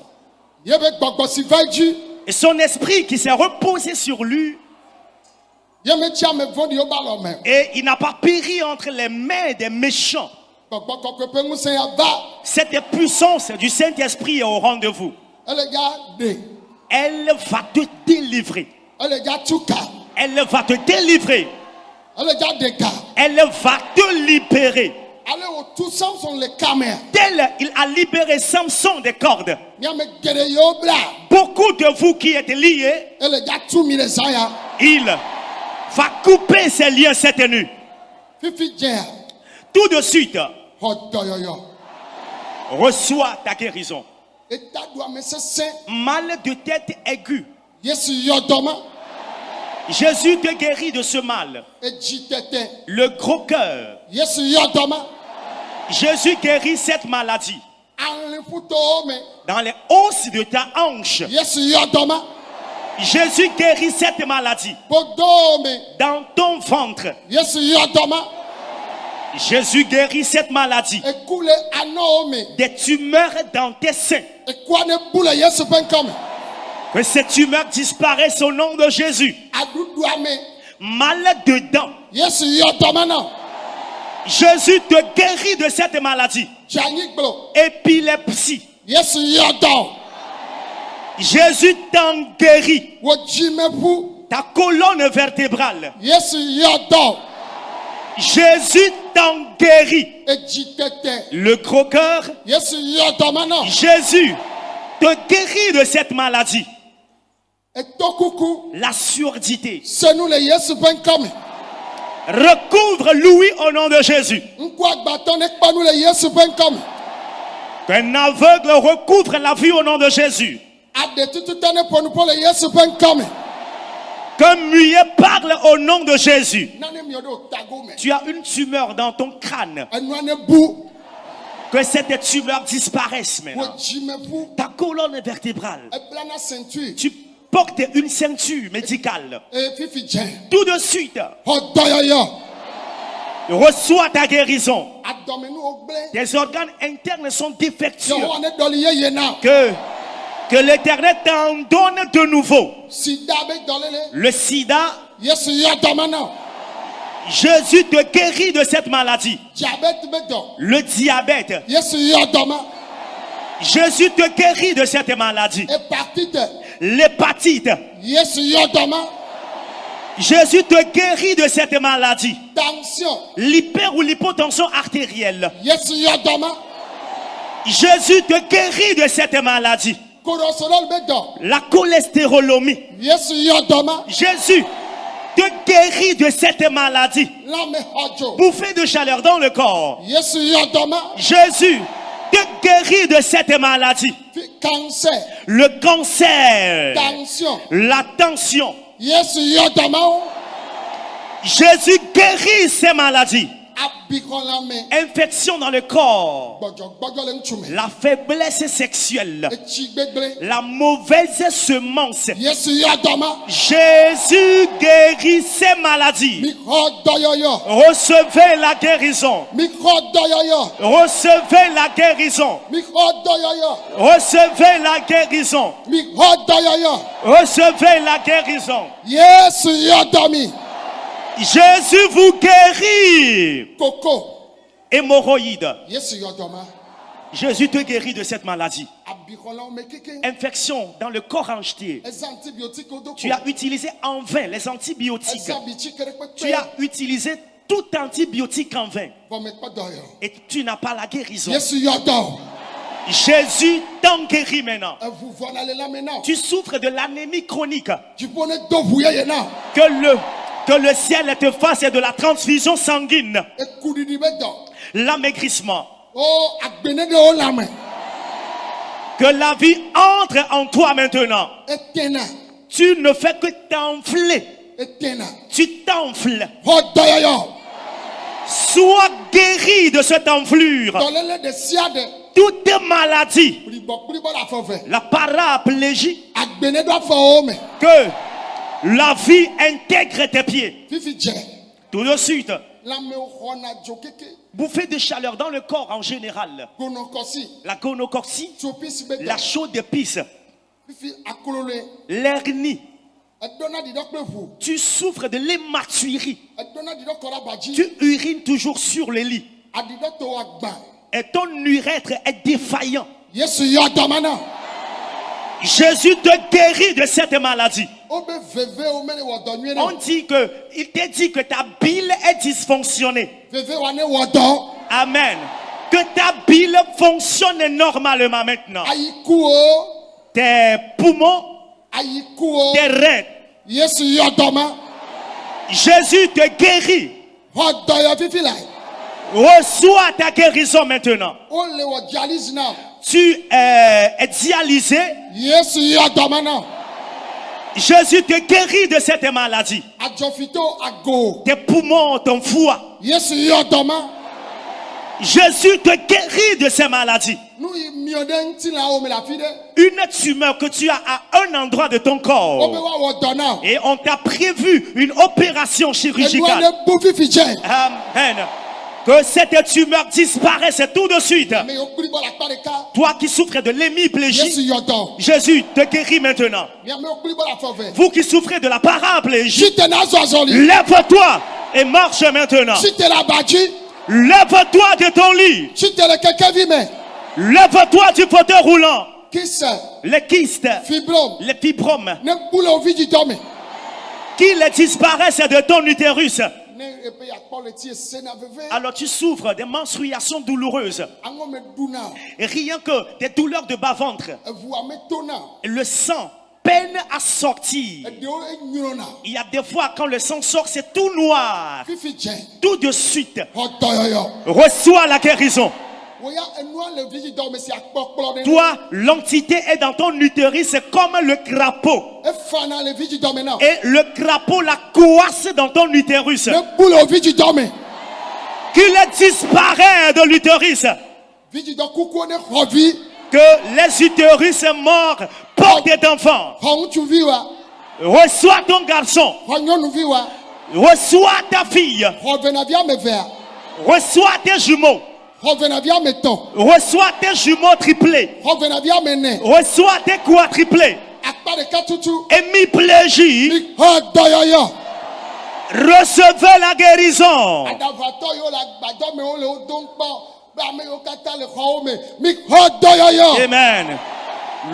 Yebe gbɔgbɔ si va dzi. Et son esprit qui s'est reposé sur lui. Yemetsi ame vɔ̃ɖiwo ba lɔ me. Et il n'a pas péri entre les mains des méchants. Gbɔgbɔ kɔkɔe ƒe ŋusẽ ya va. Cette puissance du Saint-Esprit est au rendez-vous. Ele dza ɖe. Elle va te délivrer. Ele dza tu ka. Elle va te délivrer. Ele dza ɖe ka. Elle va te libérer. Ale wòtu Samson le kamea. Tel il a libéré Samson des cordes. Miame geɖe yewo bla. Beaucoup de vous qui êtes liés, Ele dza tu mi le zã ya. il va couper ses liens cette nuit. Fifi dzea. Tout de suite, Xɔ dɔyɔyɔ. reçois ta guérison. Eta ɖu ame sesẽ. Mal de tête aigu. Yesu yɔ dɔ ma. Jésus te guérit de ce mal. Edzi tete. Le gros cœur. Yesu yɔ dɔ ma. Jésus guérit cette maladie. Alẽƒutɔwo me. Dans les os de ta hanche. Yesu yɔ dɔ ma. Jésus guérit cette maladie. Bodowo me. Dans ton ventre. Yesu yɔ dɔ ma. Jésus guérit cette maladie. Eku le anɔwo me. Des tumeurs dans tes seins. Ekua ne bu le Yesu ƒe ŋkɔ me. Que ces tumeurs disparaissent au nom de Jésus. Aɖuɖua me. Mal de dents. Yesu yɔ dɔ ma na. Jésus te guérit de cette maladie. Dzanyigblɔ. Épilepsie. Yesu yɔ dɔ. Jésus t'en guérit. Wo dzimeƒu. Ta colonne vertébrale. Yesu yɔ dɔ. Jésus t'en guérit. Edzi tete. Le gros cœur. Yesu yɔ dɔ ma na. Jésus te guérit de cette maladie. Eto kuku. La surdité. Senu le Yesu ƒe ŋkɔ me. Recouvre Louis au nom de Jésus. Ŋkuagbãtɔ ne kpɔ nu le Yesu ƒe ŋkɔ me. Qu'un aveugle recouvre la vue au nom de Jésus. Aɖetututɔ ne ƒo nu ƒo le Yesu ƒe ŋkɔ me. Qu'un muet parle au nom de Jésus. Nane miɔ ɖe wò tago me. Tu as une tumeur dans ton crâne. Enua ne bu. Que cette tumeur disparaisse Wo maintenant. dzimeƒu. Ta colonne vertébrale. Ebla na ceinture. Tu portes une ceinture médicale. Eye fifi dze. Tout de suite, Xɔ dɔyɔyɔ. reçois ta guérison. Adɔmenuwo gblẽ. Tes organes internes sont défectueux. Yehowa ne ɖɔli yeye na. Que l'Éternel t'en donne de nouveau. Sida be dɔlele. Le sida, Yesu yɔ dɔ ma na. Jésus te guérit de cette maladie. Diabète be dɔ. Le diabète, Yesu yɔ dɔ ma. Jésus te guérit de cette maladie. Hépatite. L'hépatite, Yesu yɔ dɔ ma. Jésus te guérit de cette maladie. Tension. L'hyper ou l'hypotension artérielle, Yesu yɔ dɔ ma. Jésus te guérit de cette maladie. Cholestérol be dɔ. La cholestérolomie, Yesu yɔ dɔ ma. Jésus te guérit de cette maladie. Lãmexɔdzo. Bouffée de chaleur dans le corps, Yesu yɔ dɔ ma. Jésus te guérit de cette maladie. Cancer. Le cancer, Tension. la tension, Yesu yɔ dɔ ma wo. Jésus guérit ces maladies. Abixɔlãme. Infection dans le corps, Gbɔdzɔgbɔdzɔ le ŋutsu me. la faiblesse sexuelle, Etsi gbegblẽ. la mauvaise semence. Yesu yɔ dɔ ma. Jésus guérit ces maladies. Mixɔ dɔyɔyɔ. Recevez la guérison. Mixɔ dɔyɔyɔ. Recevez la guérison. Mixɔ dɔyɔyɔ. Recevez la guérison. Mixɔ dɔyɔyɔ. Recevez la guérison. Yesu yɔ dɔ mi. Jésus vous guérit. Koko. Hémorroïdes. Yesu yɔ dɔ ma. Jésus te guérit de cette maladie. Abixɔlãwo me keke. Infection dans le corps entier. Eza antibiotique wo do ko. Tu as utilisé en vain les antibiotiques. Eza bitsi ke ɖe kpekpe. Tu as utilisé tout antibiotique en vain. Vɔ mekpɔ dɔyɔ. Et tu n'as pas la guérison. Yesu yɔ dɔ. Jésus t'en guérit maintenant. Eʋu vɔna le lãme na. Tu souffres de l'anémie chronique. Dziƒo ne do ʋu yeye na. Que le ciel te fasse de la transfusion sanguine. Ekuɖiɖi be dɔ. L'amaigrissement. O agbene ɖewo lãme. Que la vie entre en toi maintenant. etena Tu ne fais que t'enfler. etena Tu t'enfles. xɔ dɔyɔyɔ Sois guéri de cette enflure. dɔléle ɖe sia ɖe Toute maladie, kplibɔ le afɔ ve la paraplégie, agbene ɖo afɔwo me que la vie intègre tes pieds. fifi dze Tout de suite, lãmewo xɔna dzo keke bouffée de chaleur dans le corps en général. gonɔkɔsi La gonococcie, tsopisi be la dɔ chaude d'épice, fifi akololoe l'hernie. edɔna ɖiɖɔ kple ʋu Tu souffres de l'hématurie. edɔna ɖiɖɔ kɔ ɖe aba dzi Tu urines toujours sur le lit. aɖiɖɔ to agbã Et ton urètre est défaillant. yesu yɔ dɔme na Jésus te guérit de cette maladie. wobe vevewo mele wɔ dɔ nyuie On ne dit que, il t'a dit que ta bile est dysfonctionnée. veve wa ne wɔ dɔ Amen. Que ta bile fonctionne normalement maintenant. ayikuwo Tes poumons, ayikuwo tes reins. yesu yɔ dɔme Jésus te guérit. xɔ dɔyɔ fifi la Reçois ta guérison maintenant. wole wɔ dialyse na Tu es dialysé. yesu yɔ dɔme na Jésus te guérit de cette maladie. adzɔfito ago Tes poumons, ton foie. yesu yɔ dɔme Jésus te guérit de ces maladies. nu yi miɔ ɖe ŋuti la wo me le afi ɖe Une tumeur que tu as à un endroit de ton wobe corps. woawɔ dɔ na Et on t'a prévu une opération enua chirurgicale. ne bu fifi dze Amen. Que cette tumeur disparaisse tout de suite. ame yiwo kpli bɔ le akpa ɖeka Toi qui souffres de yesu l'hémiplégie, yɔ dɔ Jésus te guérit maintenant. miamewo kpli bɔ le afɔ ve Vous qui souffrez de la paraplégie, si te na zɔ azɔli lève-toi et marche maintenant. si te le aba dzi Lève-toi de ton lit. si te le kekevi me Lève-toi du fauteuil roulant. kise Les kystes, fibrome les fibromes, ne bu le wo vidzidɔ me qu'ils disparaissent de ton utérus. ne epe yakpɔ le ti esena veve Alors tu souffres des menstruations douloureuses. aŋɔ me ɖuna Et rien que des douleurs de bas-ventre. eʋua me tona Le sang peine à sortir. eɖewo enyrɔna Il y a des fois quand le sang sort, c'est tout noir. fifi dze Tout de suite, xɔ dɔyɔyɔ reçois la guérison. woya enua le vidzidɔ me si akpɔ kplɔ ɖe Toi, l'entité est dans ton utérus, c'est comme le crapaud. efana le vidzidɔ me na Et le crapaud la coasse dans ton utérus. ne bu le wo vidzidɔ me Qu'il disparaît de l'utérus. vidzidɔ kukuwo ne xɔ vi Que les utérus morts portent d'enfants. xɔ ŋutsuvi wa Reçois ton garçon. xɔ nyɔnuvi wa Reçois ta fille. xɔ venavi ame vea Reçois tes jumeaux. xɔ venavi ame tɔn Reçois tes jumeaux triplés. xɔ venavi ame ne Reçois tes quadruplés. akpa ɖeka tutu Hémiplégie. mi xɔ dɔyɔyɔ Recevez la guérison. aɖaʋatɔ yiwo le agbadɔ me wo le wo dom kpɔ be ame yiwo katã le xɔwo me mi xɔ dɔyɔyɔ Amen.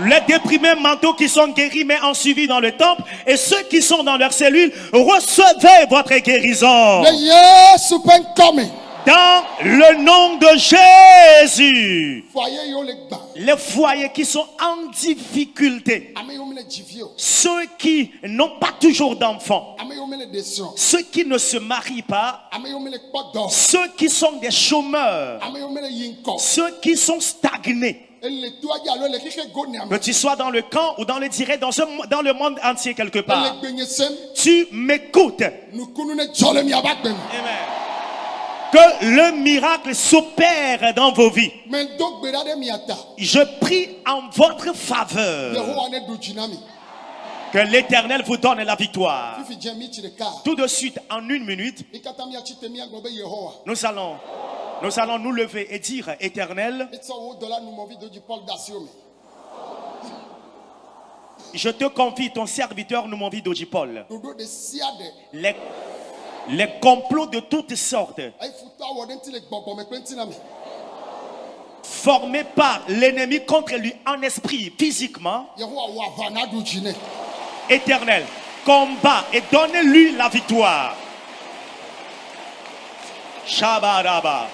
Les déprimés mentaux qui sont guéris mais en suivi dans le temple et ceux qui sont dans leurs cellules, recevez votre guérison. le yesu ƒe ŋkɔ me Dans le nom de Jésus. foyer yiwo le gbã Les foyers qui sont en difficulté, ame yiwo mele dzi vi o ceux qui n'ont pas toujours d'enfants, ame yiwo mele ɖe srɔ̃ ceux qui ne se marient pas, ame yiwo mele kpɔ dɔ ceux qui sont des chômeurs, ame yiwo mele yi ŋkɔ ceux qui sont stagnés. ele toa dzi alo le xixe go nea Que me tu sois dans le camp ou dans le direct, dans le monde entier quelque ele part. gbenye sem Tu m'écoutes. nukunu ne dzɔ le miaba gbe me Amen. Que le miracle s'opère dans vos vies. medo gbe ɖa ɖe mia ta Je prie en votre faveur. yehowa ne ɖu dzi na mi Que l'Éternel vous donne la victoire. fifi dze mi tsi ɖeka Tout de suite, en 1 minute, mi katã miatsi te miagblɔ be yehowa nous allons nous lever et dire, Éternel, etsɔ wo dɔla numɔvi do dzi paul da asiwo me je te confie ton serviteur, nous m'envie d'Ojipol. ɖoɖo ɖe sia ɖe Les complots de toutes sortes, eyi futɔ awɔ ɖe ŋuti le gbɔgbɔ me kple ŋutina me formés par l'ennemi contre lui en esprit, physiquement, yehowa wɔ aʋa na ɖu dzi nɛ Éternel, combat et donne-lui la victoire. Shabaraba.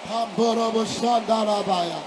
pamborobo sandarabaya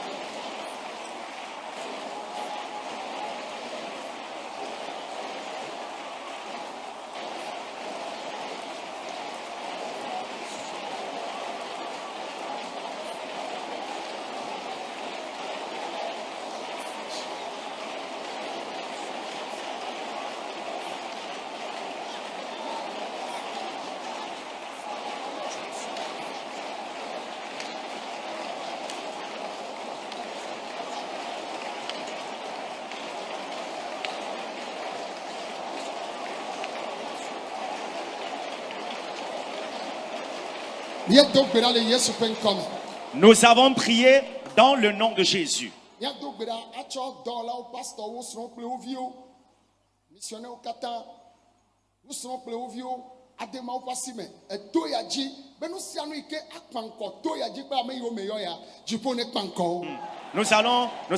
Míedo gbe ɖa le Yesu ƒe ŋkɔme. Nous avons prié dans le nom de Jésus. Míado gbe ɖa atsɔ dɔwɔlawo, pastorwo, srɔ̃wo kple wo viwo, misionɛwo katã, nusrɔ̃wo kple wo viwo, ade mawo ƒe asi me, eto ya dzi, be nu sia nu yi ke akpa ŋkɔ to ya dzi kple ame yiwo me yɔ ya, dziƒo ne kpa ŋkɔwo. Nous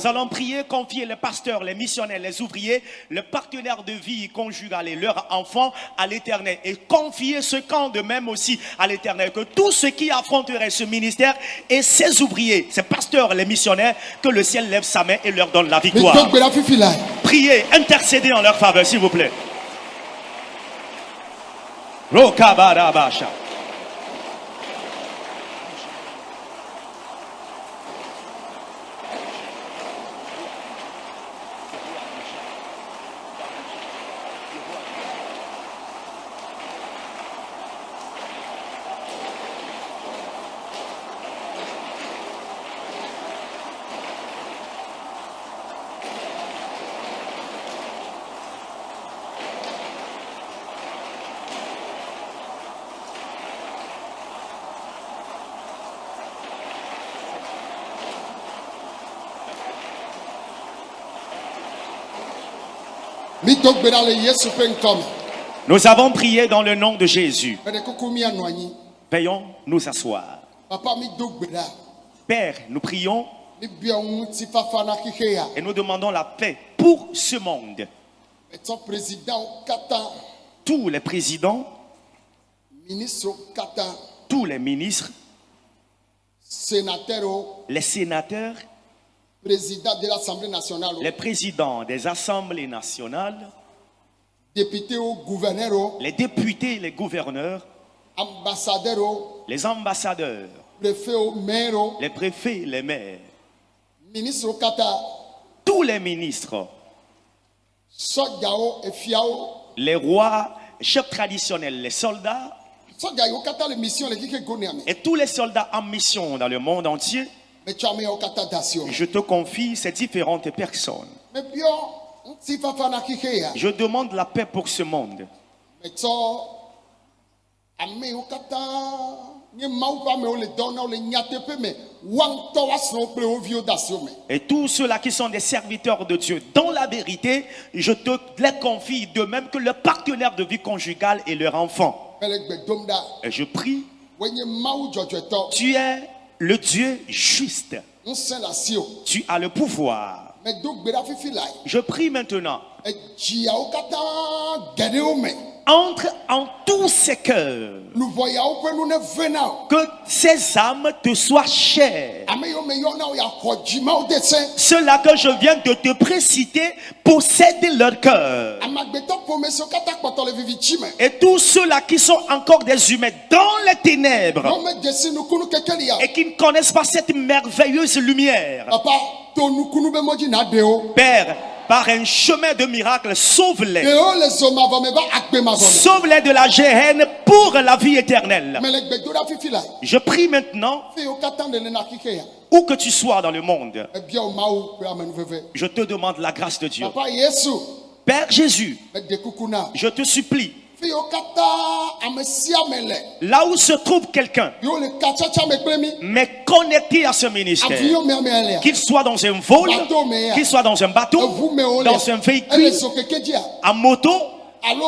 allons prier, confier les pasteurs, les missionnaires, les ouvriers, le partenaire de vie conjugale et leurs enfants à l'Éternel. Et confier ce camp de même aussi à l'Éternel. Que tous ceux qui affronteraient ce ministère et ces ouvriers, ces pasteurs, les missionnaires, que le ciel lève sa main et leur donne la victoire. Míedo gbe ɖa fifi la. Priez, intercédez en leur faveur, s'il vous plaît. Rokabarabasha. Míedo gbe ɖa le Yesu ƒe ŋkɔme. Nous avons prié dans le nom de Jésus. Meɖe kuku míanɔ anyi. Veuillons nous asseoir. Papa míedo gbe ɖa. Père, nous prions Míbia ŋutifafa na xixe ya. et nous demandons la paix pour ce monde. Etsɔ présidentwo katã, Tous les présidents, ministrewo katã, tous les ministres, sénateurwo, les sénateurs, président de l'Assemblée nationale, les présidents des assemblées nationales, députéwo, gouverneurwo, les députés, les gouverneurs, ambassadeurwo, les ambassadeurs, préfetwo, mairwo, les préfets, les maires, ministrewo katã, tous les ministres, sɔdzawo, efiawo, les rois, chefs traditionnels, les soldats sɔdza yiwo katã le mission le xixe gonia me. et tous les soldats en mission dans le monde entier. Metsɔ ame yawo katã da asi o. Je te confie ces différentes personnes. Mebiɔ ŋutifafa na xixe ya. Je demande la paix pour ce monde. Metsɔ ame yiwo katã nye Mawu ƒe amewo le dɔ na wo le nyateƒe me, woaŋutɔ woasrɔ̃wo kple wo viwo da asi wo me. Et tous ceux-là qui sont des serviteurs de Dieu dans la vérité, je te les confie de même que leurs partenaires de vie conjugale et leurs enfants. Mele gbe dom ɖa. Et je prie, Woe nye Mawu dzɔdzɔetɔ. tu es le Dieu juste. Ŋusẽ le asi o. Tu as le pouvoir. Medo gbe ɖa fifi lae. Je prie maintenant, Edziawo katã geɖewo me. entre en tous ces cœurs, Luvɔ yawo ƒe nu ne ve na o. que ces âmes te soient chères. Ame yiwo me yɔ na wo yaxɔ dzimawo de se. Ceux-là que je viens de te préciter possèdent leur cœur. Amagbetɔ ƒome siwo katã kpɔtɔ le vivitsi me. Et tous ceux-là qui sont encore des humains dans les ténèbres Wo me de si nukunu kekeli ya. et qui ne connaissent pas cette merveilleuse lumière, Papa to nukunu be mɔdzi na ɖewo. Père, par un chemin de miracle, sauve-les. Ɖewo le zɔmavɔ me va agbemavɔ me. Sauve-les de la géhenne pour la vie éternelle. Mele gbe do ɖa fifi lae. Je prie maintenant, Fi yiwo katã le nena xixe ya. où que tu sois dans le monde, Ebia wo Mawu ƒe amenuveve. je te demande la grâce de Dieu. Papa Yesu, Père Jésus, mede kuku na. je te supplie, Fi yiwo katã ame sia ame le. là où se trouve quelqu'un, Yiwo le katsatsa me kple mi. mais connecté à ce ministère, Avion me ame lea. qu'il soit dans un vol, qu'il soit dans un bateau, Eʋu me wo le. dans un Ele véhicule, zokeke dzia. en moto, Alo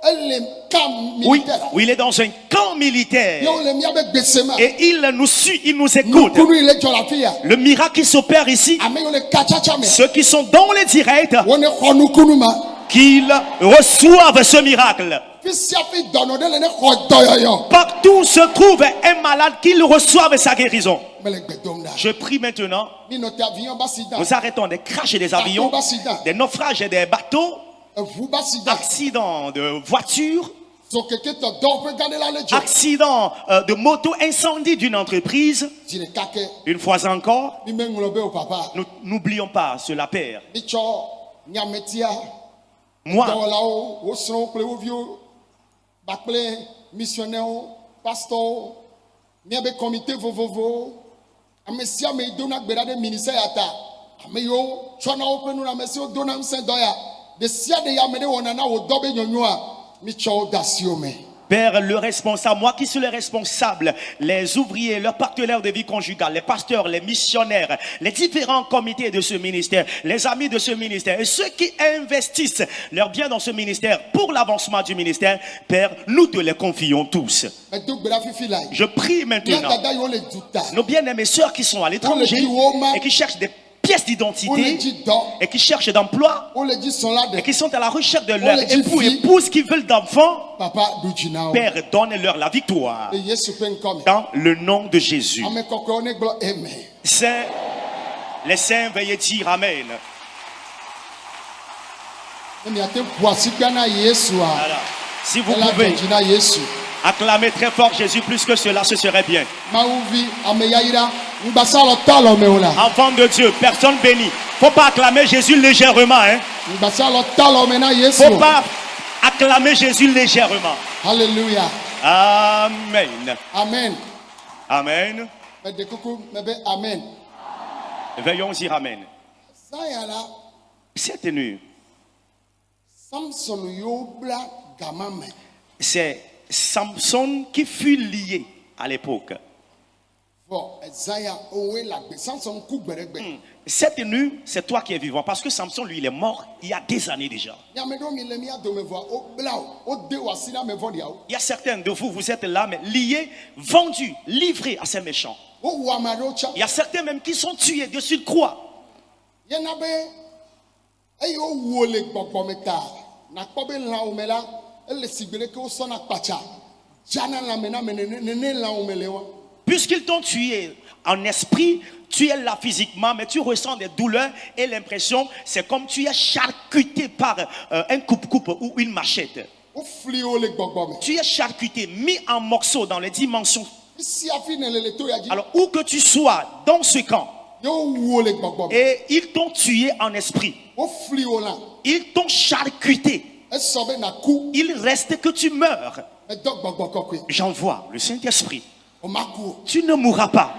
ele camp oui, militaire. ou il est dans un camp militaire. Yewo le miabe gbese ma. Et il nous suit, il nous écoute. Nukunu yi le dzɔ la fi ya. Le miracle qui s'opère ici, Ame yiwo le katsatsa me. ceux qui sont dans les directs, Wo ne xɔ nukunu ma. qu'ils reçoivent ce miracle. Fi sia fi dɔnɔ ɖe le ne xɔ dɔyɔyɔ. Partout se trouve un malade, qu'il reçoive sa guérison. Mele gbe dom ɖa. Je prie maintenant, Mi nɔ te avion ba si da. nous arrêtons des crashs et des avions, Bateau ba si da. des naufrages et des bateaux, Eʋu ba si da. accidents de voitures, Zokeke tɔ dɔw ƒe gã ɖe la le dzɔ. accidents de moto, incendie d'une entreprise. Zi ɖeka ke. Une fois encore, Mi me ŋlɔ be o papa. nous n'oublions pas cela, Père. Mi tsɔ nyametia. Moi, Dɔwɔlawo, wo srɔ̃wo kple wo viwo, kpakple misionɛwo, pastorwo, miabe kɔmite vovovowo, ame sia ame yi dona gbe ɖa ɖe ministère ya ta, ame yiwo tsɔna woƒe nunɔamesiwo dona ŋusẽ dɔ ya, ɖe sia ɖe ya ame ɖe wɔna na wò dɔ be nyɔnua, mitsɔ wo de asiwo me. Père, le responsable, moi qui suis le responsable, les ouvriers, leurs partenaires de vie conjugale, les pasteurs, les missionnaires, les différents comités de ce ministère, les amis de ce ministère et ceux qui investissent leurs biens dans ce ministère pour l'avancement du ministère, Père, nous te les confions tous. Je prie maintenant nos bien-aimés sœurs qui sont à l'étranger et qui cherchent des pièces d'identité et qui cherchent d'emploi et qui sont à la recherche de leur époux et épouse qui veulent d'enfants. Père, donne-leur la victoire dans le nom de Jésus. Les saints, veuillez dire Amen. Voilà. Si vous pouvez acclamer très fort Jésus plus que cela, ce serait bien. Enfant de Dieu, personne bénie. Faut pas acclamer Jésus légèrement. Faut pas acclamer Jésus légèrement. Alléluia. Amen. Amen. Amen. Amen. Veillons dire Amen. Cette nuit, c'est Samson qui fut lié à l'époque. Cette nuit, c'est toi qui es vivant. Parce que Samson, lui, il est mort il y a des années déjà. Il y a certains de vous, vous êtes là, mais liés, vendus, livrés à ces méchants. Il y a certains même qui sont tués dessus de croix. Puisqu'ils t'ont tué en esprit, tu es là physiquement, mais tu ressens des douleurs et l'impression, c'est comme tu es charcuté par un coupe-coupe ou une machette. Tu es charcuté, mis en morceaux dans les dimensions. Alors, où que tu sois dans ce camp, et ils t'ont tué en esprit, ils t'ont charcuté. Il reste que tu meurs. J'envoie le Saint-Esprit. Tu ne mourras pas.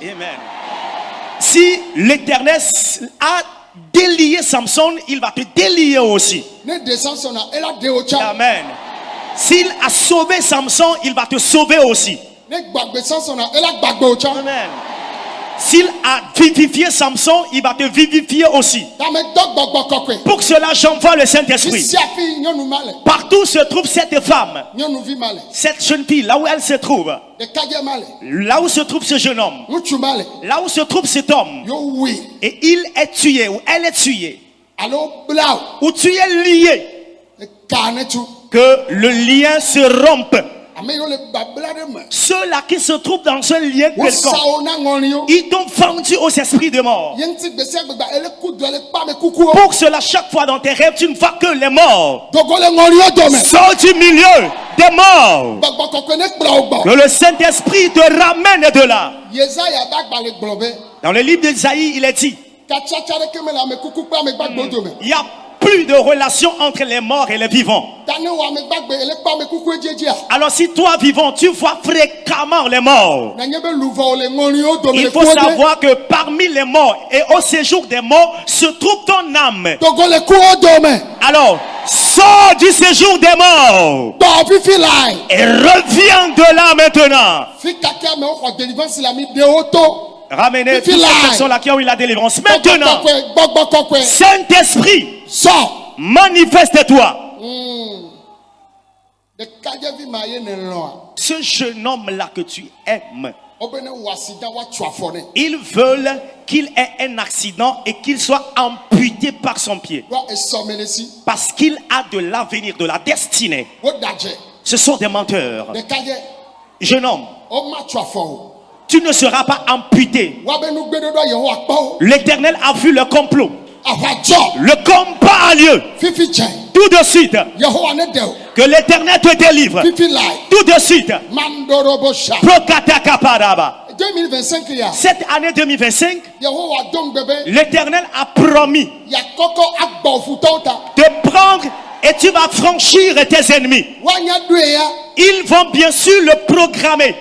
Amen. Si l'Éternel a délié Samson, il va te délier aussi. Amen. S'il a sauvé Samson, il va te sauver aussi. Amen. S'il a vivifié Samson, il va te vivifier aussi. Pour cela, j'envoie le Saint-Esprit. Partout se trouve cette femme, cette jeune fille, là où elle se trouve, là où se trouve ce jeune homme, là où se trouve cet homme, et il est tué, ou elle est tuée, ou tu es lié, que le lien se rompe. Ceux-là qui se trouvent dans un lien quelconque, ils t'ont vendu aux esprits de mort. Pour cela, chaque fois dans tes rêves, tu ne vois que les morts. Sors du milieu des morts. Que le Saint-Esprit te ramène de là. Dans le livre d'Ésaïe, il est dit, il y a plus de relation entre les morts et les vivants. Alors si toi vivant, tu vois fréquemment les morts, il faut savoir que parmi les morts et au séjour des morts se trouve ton âme. Alors sors du séjour des morts et reviens de là maintenant. Ramenez toutes ces personnes-là qui ont eu la délivrance. Maintenant, Saint-Esprit, manifeste-toi. Ce jeune homme-là que tu aimes, ils veulent qu'il ait un accident et qu'il soit amputé par son pied. Parce qu'il a de l'avenir, de la destinée. Ce sont des menteurs. Jeune homme, tu ne seras pas amputé. L'Éternel a vu le complot. Le combat a lieu. Tout de suite. Que l'Éternel te délivre. Tout de suite. 2025, cette année 2025, l'Éternel a promis de prendre et tu vas franchir tes ennemis. Ils vont bien sûr le programmer.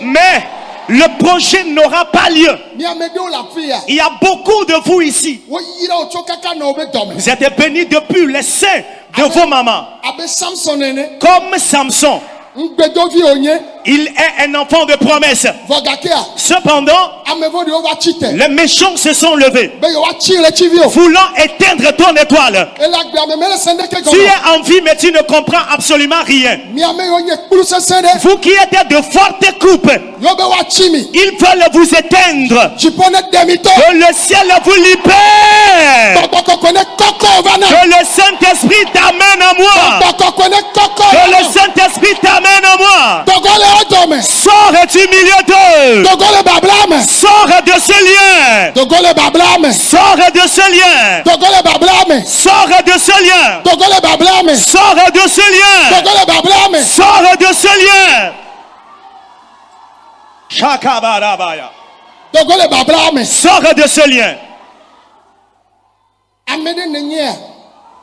Mais le projet n'aura pas lieu. Miame ɖewo le afi ya. Il y a beaucoup de vous ici. Woyi ɖe wo tso kaka nɔ wobe dɔme. Vous êtes bénis depuis les seins de vos mamans. Abe Samson ene. Comme Samson, Ŋugbedovi wònye. il est un enfant de promesse. Vɔgakea. Cependant, Ame vɔ̃ɖiwo va tsi te. les méchants se sont levés, Be yewoatsi ɣletivi o. voulant éteindre ton étoile. Ele agbea me mele se ɖeke Tu gɔme. es en vie, mais tu ne comprends absolument rien. Miame yiwo nye kplu sesẽ ɖe. Vous qui êtes de fortes coupes, Yewo be woatsi mi. ils veulent vous éteindre. Dziƒo ne ɖe mi to. Que le ciel vous libère. Gbɔgbɔ kɔkɔe ne kɔkɔ va na. Que le Saint-Esprit t'amène à moi. Gbɔgbɔ kɔkɔe ne kɔkɔ Que va le na. Saint-Esprit t'amène à moi. Dogo le wo dome. Sors du milieu d'eux. Dogo le babla me. Sors de ce lien. Dogo le babla me. Sors de ce lien. Dogo le babla me. Sors de ce lien. Dogo le babla me. Sors de ce lien. Dogo le babla me. Sors de ce lien. Shakabarabaya. Dogo le babla me. Sors de ce lien. Ame ɖe nenye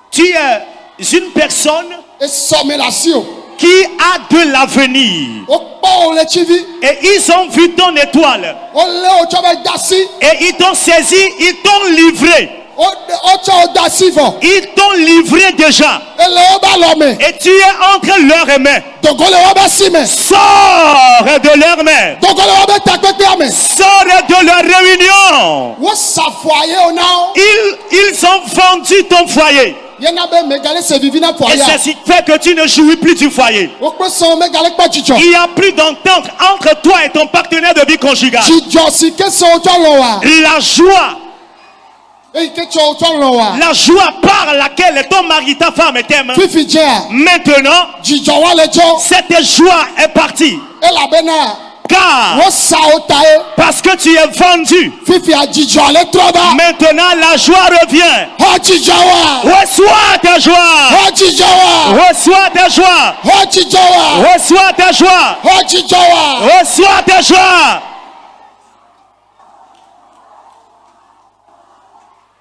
Tu es une personne esɔme le asi o. qui a de l'avenir. Wokpɔ wo le tsivi. Et ils ont vu ton étoile. Wolé wo tsɔ be da asi. Et ils t'ont saisi, ils t'ont livré. Wotsɔ wo da asi vɔ. Ils t'ont livré déjà. Ele wobe alɔ me. Et tu es entre leurs mains. Dogo le wobe si me. Sors de leurs mains. Dogo le wobe takpekpea me. Sors de leur réunion. Wosa foaye wo na wo. Ils ont vendu ton foyer. Yena be megale se vivi na Et foaye. c'est ce qui fait que tu ne jouis plus du foyer. Wokpe sɔn megale kpɔ dzidzɔ. Il n'y a plus d'entente entre toi et ton partenaire de vie conjugale. Dzidzɔ si ke sɔ wo tsɔ lɔ wa. La joie, Eyi ke tsɔ wo tsɔ lɔ wa. la joie par laquelle ton mari, ta femme t'aime. Fifi dzea. Maintenant, Dzidzɔ wa le tsɔ. cette joie est partie. Elabena Car, wosa wo ta ye. parce que tu es vendu, Fifi a dzidzɔ le trɔ va. maintenant la joie revient. Xɔ dzidzɔ wa. Reçois ta joie. Xɔ dzidzɔ wa. Reçois ta joie. Xɔ dzidzɔ wa. Reçois ta joie. Xɔ dzidzɔ wa. Reçois ta joie.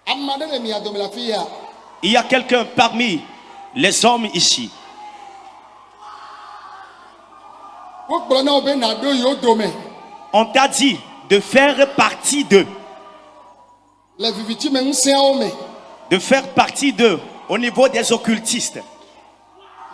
Ame aɖe le mia dome le afi ya. Il y a quelqu'un parmi les hommes ici. Wokplɔ na wo be naɖo yewo dome. On t'a dit de faire partie d'eux. Le vivitime ŋusẽawo me. De faire partie d'eux au niveau des occultistes.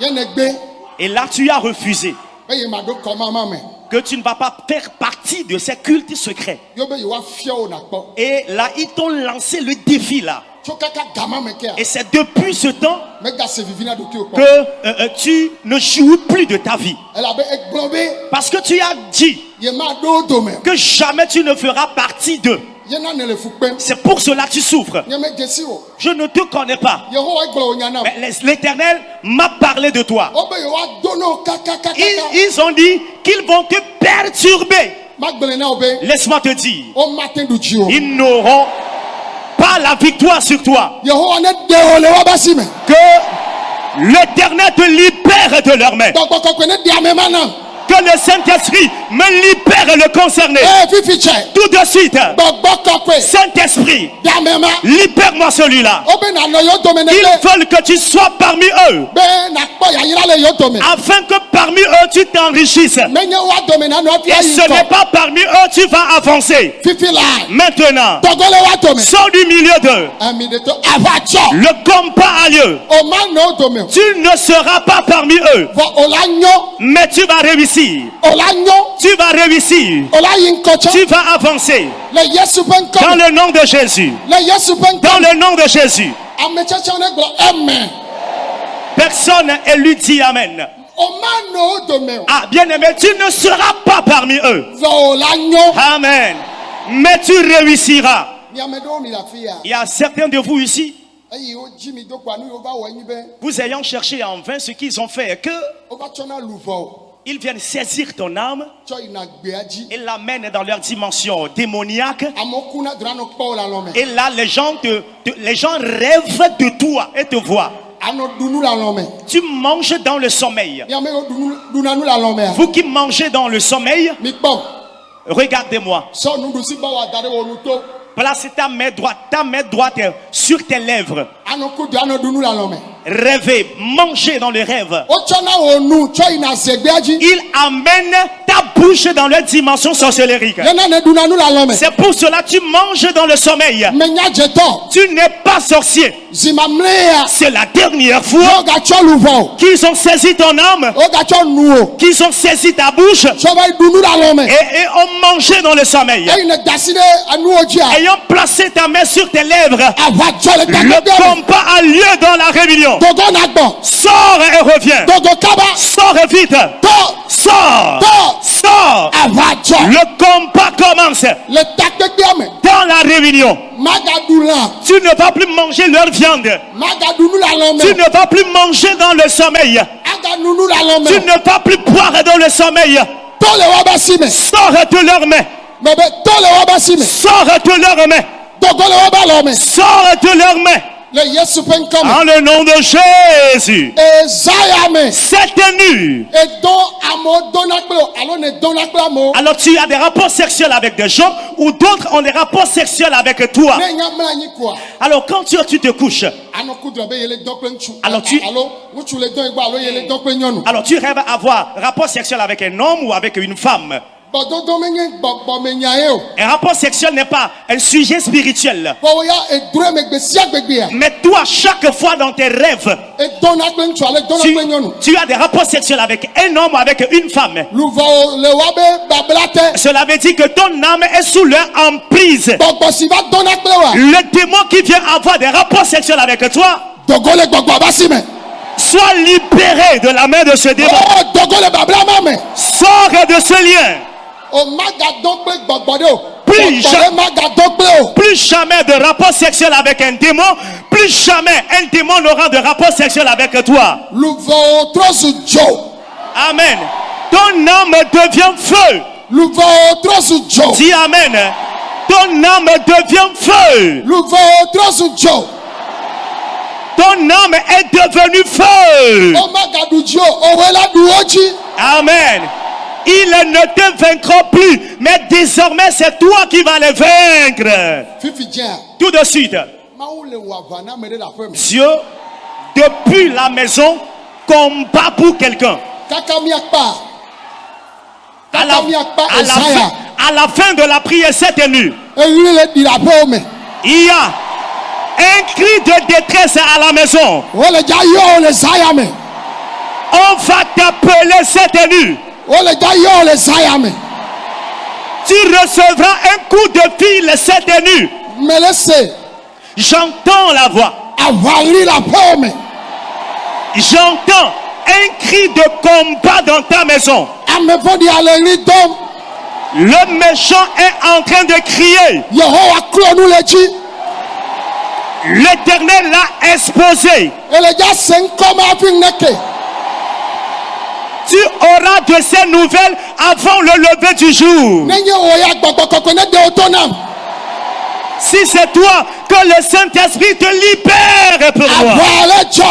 Yene gbe Et là, tu as refusé be ye maɖo kɔmama me. que tu ne vas pas faire partie de ces cultes secrets. Yo be yewoafia wo nakpɔ. Et là, ils t'ont lancé le défi là. Tso kaka gama me kea. Et c'est depuis ce temps Megase vivi na ɖokuiwo que kpɔ. tu ne jouis plus de ta vie. Elabe egblɔ be Parce que tu as dit ye maɖo wo dome. que jamais tu ne feras partie d'eux. Yena ne le fu kpem. C'est pour cela que tu souffres. Nye medze si wo. Je ne te connais pas. Yehowa gblɔ wo nya nam. Mais l'Éternel m'a parlé de toi. Wo be yewoado na wo kakakaka. Ils ont dit qu'ils vont te perturber. Magblẽ na wo be Laisse-moi te dire, womate ɖu dzi o. ils n'auront pas la victoire sur toi. Yehowa ne ɖe wo le wobe asi me. Que l'Éternel te libère de leurs mains. Gbɔgbɔ kɔkɔe ne ɖe ame ma nam. Que le Saint-Esprit me libère le concerné. Fifi tsɛ. Tout de suite, Gbɔgbɔ kɔkɔe. Saint-Esprit, Ɖe ame ma. libère-moi celui-là. Wo be nanɔ yewo dome ne Ils gbe. veulent que tu sois parmi eux. Be nakpɔ yayra le yewo dome. Afin que parmi eux tu t'enrichisses. Menye wa dome na nɔ Et fia ce yi n'est tɔ. pas parmi eux tu vas avancer. Fifi la. Maintenant, Dogo le wa dome. sors du milieu d'eux. Ami de to ava tsɔ. Le combat a lieu. O ma nɔ wo dome o. Tu ne seras pas parmi eux, Vɔ o la nyɔ. mais tu vas réussir. O la nyɔ. Tu vas réussir. O la yi ŋkɔ tsɔ. Tu vas avancer. Le Yesu ƒe Dans ŋkɔ me. le nom de Jésus. Le Yesu ƒe Dans ŋkɔ me. le nom de Jésus. Ame tsɛtsɛwo ne gblɔ amen. Personne élu dit Amen. O ma nɔ wo dome o. Ah, bien-aimé, tu ne seras pas parmi eux. Vɔ o la nyɔ. Amen. Mais tu réussiras. Mi ame ɖewo mi le afi ya. Il y a certains de vous ici, Eyi wo dzi mi do kpa nu yiwo va wɔ anyi be vous ayant cherché en vain ce qu'ils ont fait, que wova tsɔna luvɔ o. ils viennent saisir ton âme Tsɔ yina gbea dzi. et l'amènent dans leur dimension démoniaque. Amewo kuna drɔna nɔ kpɔ wo le alɔ me. Et là, les gens rêvent de toi et te voient. Anɔ ɖu nu le alɔ me. Tu manges dans le sommeil. Mi ame yiwo ɖuna nu le alɔ mea. Vous qui mangez dans le sommeil, Mi kpɔ. regardez-moi. Sɔ nuɖusi ba wɔ da ɖe wò nu to. Place ta main droite sur tes lèvres. Anoku do anodunu la lome. Rêver, manger dans le rêve. Ochona onu cho ina zegbeaji. Il amène ta bouche dans la dimension sorcellérique. Yana ne dunanu la lome. C'est pour cela que tu manges dans le sommeil. Menya jeto. Tu n'es pas sorcier. Zimamlea. C'est la dernière fois Oga cho luvo. qu'ils ont saisi ton âme, Oga cho nuo. qu'ils ont saisi ta bouche Cho va dunu la lome. et ont mangé dans le sommeil. E ine daside anu ojia. Ayant placé ta main sur tes lèvres, Ava cho le le takebe. combat a lieu dans la réunion. Dogo nagbo. Sors et reviens. Dogo kaba. Sors vite. To. Sors. To. Sors. Ava cho. Le combat commence Le takebe ame. dans la réunion. Magadula. Tu ne vas plus manger leur viande. Magadunu la lome. Tu ne vas plus manger dans le sommeil. Aganunu la lome. Tu ne vas plus boire dans le sommeil. To le wabasime. Sors de leurs mains. Bebe to le wabasime. Sors de leurs mains. Dogo le wabalome. Sors de leurs mains. Le Yesu penkome. En le nom de Jésus. Ezayame. C'est nu. Et don amo donaklo. Alors ne donaklo mo. Alors tu as des rapports sexuels avec des gens ou d'autres ont des rapports sexuels avec toi. Ne nyamla ni kwa. Alors quand tu te couches, Anoku do be yele dokle nchu. Alors tu- Alo nchu le don igba alo yele dokle nyonu. alors tu rêves avoir rapport sexuel avec un homme ou avec une femme. Bododo menye gbogbo menyae o. Un rapport sexuel n'est pas un sujet spirituel. Bo ya edure megbesia gbegbe. Mais toi, chaque fois dans tes rêves, E donakle nchu ale donakle nyonu. tu as des rapports sexuels avec un homme ou avec une femme. Luvo le wabe bablate. Cela veut dire que ton âme est sous leur emprise. Gbogbo si va donakle wa. Le démon qui vient avoir des rapports sexuels avec toi, Dogo le gbogbo abasime. sois libéré de la main de ce démon. Oh dogo le babla mame. Sors de ce lien. O magadokpe gbogbo de o. Plus Gbogbo le magadokpe o. Plus jamais de rapport sexuel avec un démon. Plus jamais un démon n'aura de rapport sexuel avec toi. Luvo trosu jo. Amen. Ton âme devient feu. Luvo trosu jo. Dis amen. Ton âme devient feu. Luvo trosu jo. Ton âme est devenue feu. O magadu jo. Owela duoji. Amen. Ils ne te vaincront plus. Mais désormais, c'est toi qui vas les vaincre. Fifi dien. Tout de suite. Maou le wavana me de la femme. Dieu, depuis la maison, combat pour quelqu'un. Kaka miakpa. À la, Kaka miakpa à la Esaya. fin, à la fin de la prière, cette nuit, Eyiri le di la pome. il y a un cri de détresse à la maison. Ole ja yo le sayame. On va t'appeler cette nuit. Ole ja yo le sayame. Tu recevras un coup de fil cette nuit. Melese. J'entends la voix. Avali la pome. J'entends un cri de combat dans ta maison. Amefodi aleri dom. Le méchant est en train de crier. Yehowa klonu lechi. L'Éternel l'a exposé. Ele ja sen koma afin neke. Tu auras de ces nouvelles avant le lever du jour. Nenye oya gbogbo koko ne de otonam. Si c'est toi, que le Saint-Esprit te libère pour moi. Avale cho.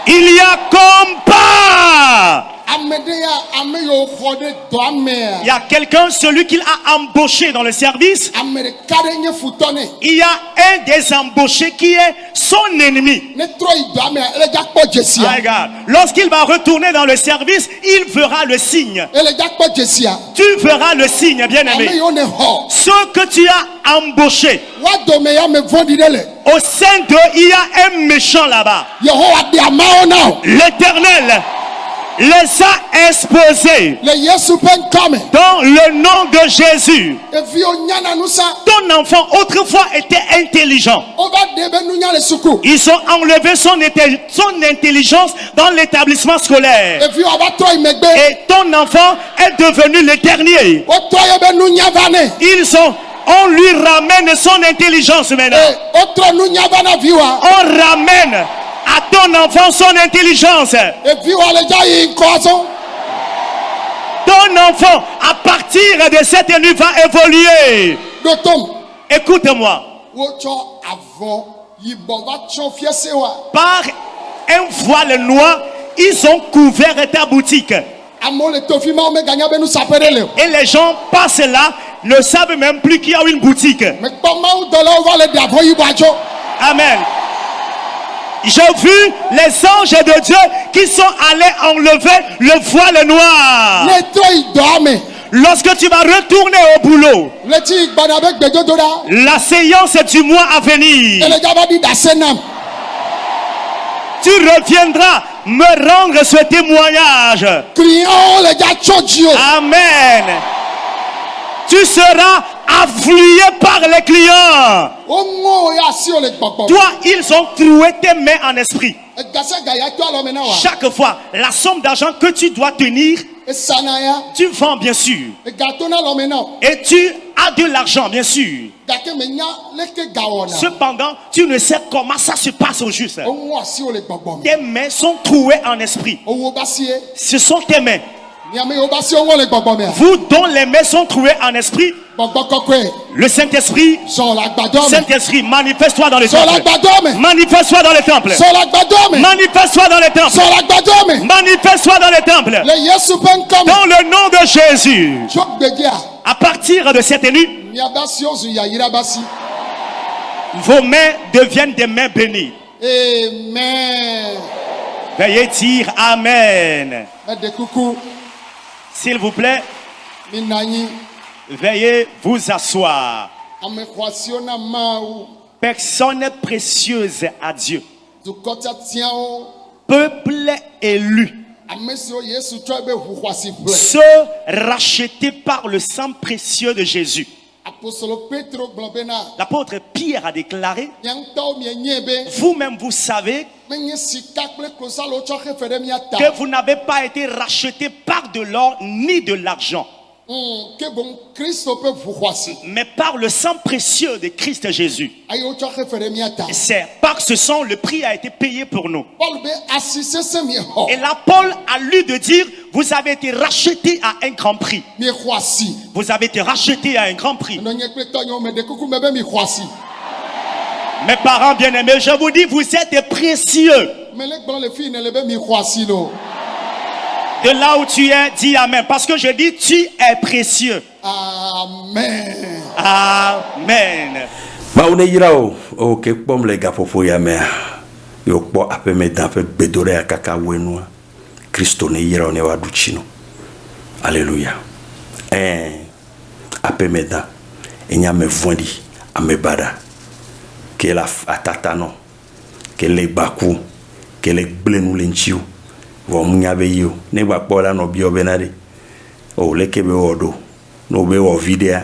Il y a combat. Amedeya ame yo khode do ame. Il y a quelqu'un, celui qu'il a embauché dans le service. Amere kade nye futone. Il y a un des embauchés qui est son ennemi. Ne troi do ame ele ja kpo jesia. Regarde, lorsqu'il va retourner dans le service, il fera le signe. Ele ja kpo jesia. Tu feras le signe, bien Ame aimé. yo ne ho. Ce que tu as embauché, Wa do me ya me vondi dele. au sein d'eux, il y a un méchant là-bas. Yehowa de amao now. L'Éternel les a exposés Le Yesu pen come. dans le nom de Jésus. Evi o nyana nusa. Ton enfant autrefois était intelligent. Ova de be nunya le suku. Ils ont enlevé son intelligence dans l'établissement scolaire. Evi o aba troi megbe. Et ton enfant est devenu le dernier. O troi be nunya vane. On lui ramène son intelligence maintenant. O tro nunya vana viwa. On ramène à ton enfant son intelligence. Evi o le ja yi nkoso. Ton enfant, à partir de cette nuit, va évoluer. Dotom. Écoute-moi. Wo cho avon yibo va cho fiese wa. Par un voile noir, ils ont couvert ta boutique. Amo le tofima o me ganya be nu sapere le. Et les gens passent là, ne savent même plus qu'il y a une boutique. Me kpoma u dola o va le de avon yibo acho. Amen. J'ai vu les anges de Dieu qui sont allés enlever le voile noir. Netro idome. Lorsque tu vas retourner au boulot, Leti gbanabe gbedodora. la séance du mois à venir, Ele jaba di dasenam. tu reviendras me rendre ce témoignage. Criant le ja chodio. Amen. Tu seras afflué par les clients. Omo ya si o le gbogbo. Toi, ils ont troué tes mains en esprit. Gase gaya to alo mena wa. Chaque fois, la somme d'argent que tu dois tenir, Esanaya. tu vends bien sûr. Gatona lo mena. Et tu as de l'argent bien sûr. Gake menya leke gawona. Cependant, tu ne sais comment ça se passe au juste. Omo si o le gbogbo. Tes mains sont trouées en esprit. Owo basie. Ce sont tes mains. Niame o basie owo le gbogbo me. Vous dont les mains sont trouées en esprit, Gbogbo kokwe. le Saint-Esprit, So la gbadome. Saint-Esprit, manifeste-toi dans les So la temples. gbadome. Manifeste-toi dans les temples. So la gbadome. Manifeste-toi dans les temples. So la gbadome. Manifeste-toi dans les temples. Le Yesu penkom. Dans le nom de Jésus. Chok begia. À partir de cette nuit, Miabasi ozu ya yirabasi. vos mains deviennent des mains bénies. Amen. Veuillez dire Amen. Ede kuku. S'il vous plaît, Minanyi. veuillez vous asseoir. Ame kwasiona mau. Personne précieuse à Dieu. Dukota tiao. Peuple élu. Amesio Yesu trobe hukwasi ple. Ceux rachetés par le sang précieux de Jésus. Apostolo Petro blobena. L'apôtre Pierre a déclaré, Nyangtao mienye vous-même vous savez menye sikakle klosalo choke fere miata. que vous n'avez pas été rachetés par de l'or ni de l'argent, Que bon Christo pe hukwasi. mais par le sang précieux de Christ Jésus. Ayo choke fere miata. C'est par ce sang le prix a été payé pour nous. Paul be assise se mi ho. Et là, Paul a lu de dire, vous avez été rachetés à un grand prix. Mi kwasi. Vous avez été rachetés à un grand prix. No nye kleto nyo me de kuku mebe mi kwasi. Mes parents bien-aimés, je vous dis, vous êtes précieux. Melek blanc le fille ne lebe mi kwasi lo. De là où tu es, dis Amen. Parce que je dis, tu es précieux. Amen. Amen. Ma une yira o ke kpɔm le gaƒoƒo ya mea yo kpɔ aƒemeda ƒe gbedoɖa kaka woenua Kristo ne yira o ne wa ɖu tsi no. Alléluia. Aƒemeda enye ame vɔ̃ɖi, ame baɖa ke le atatanɔ, ke le gbaku, ke le gblẽ nu le ŋutsiwo vɔ ŋunya be yi o. Ne gba kpɔ la nɔ biɔ bena ɖe o leke be wɔ ɖo ne wo be wɔ vi ɖea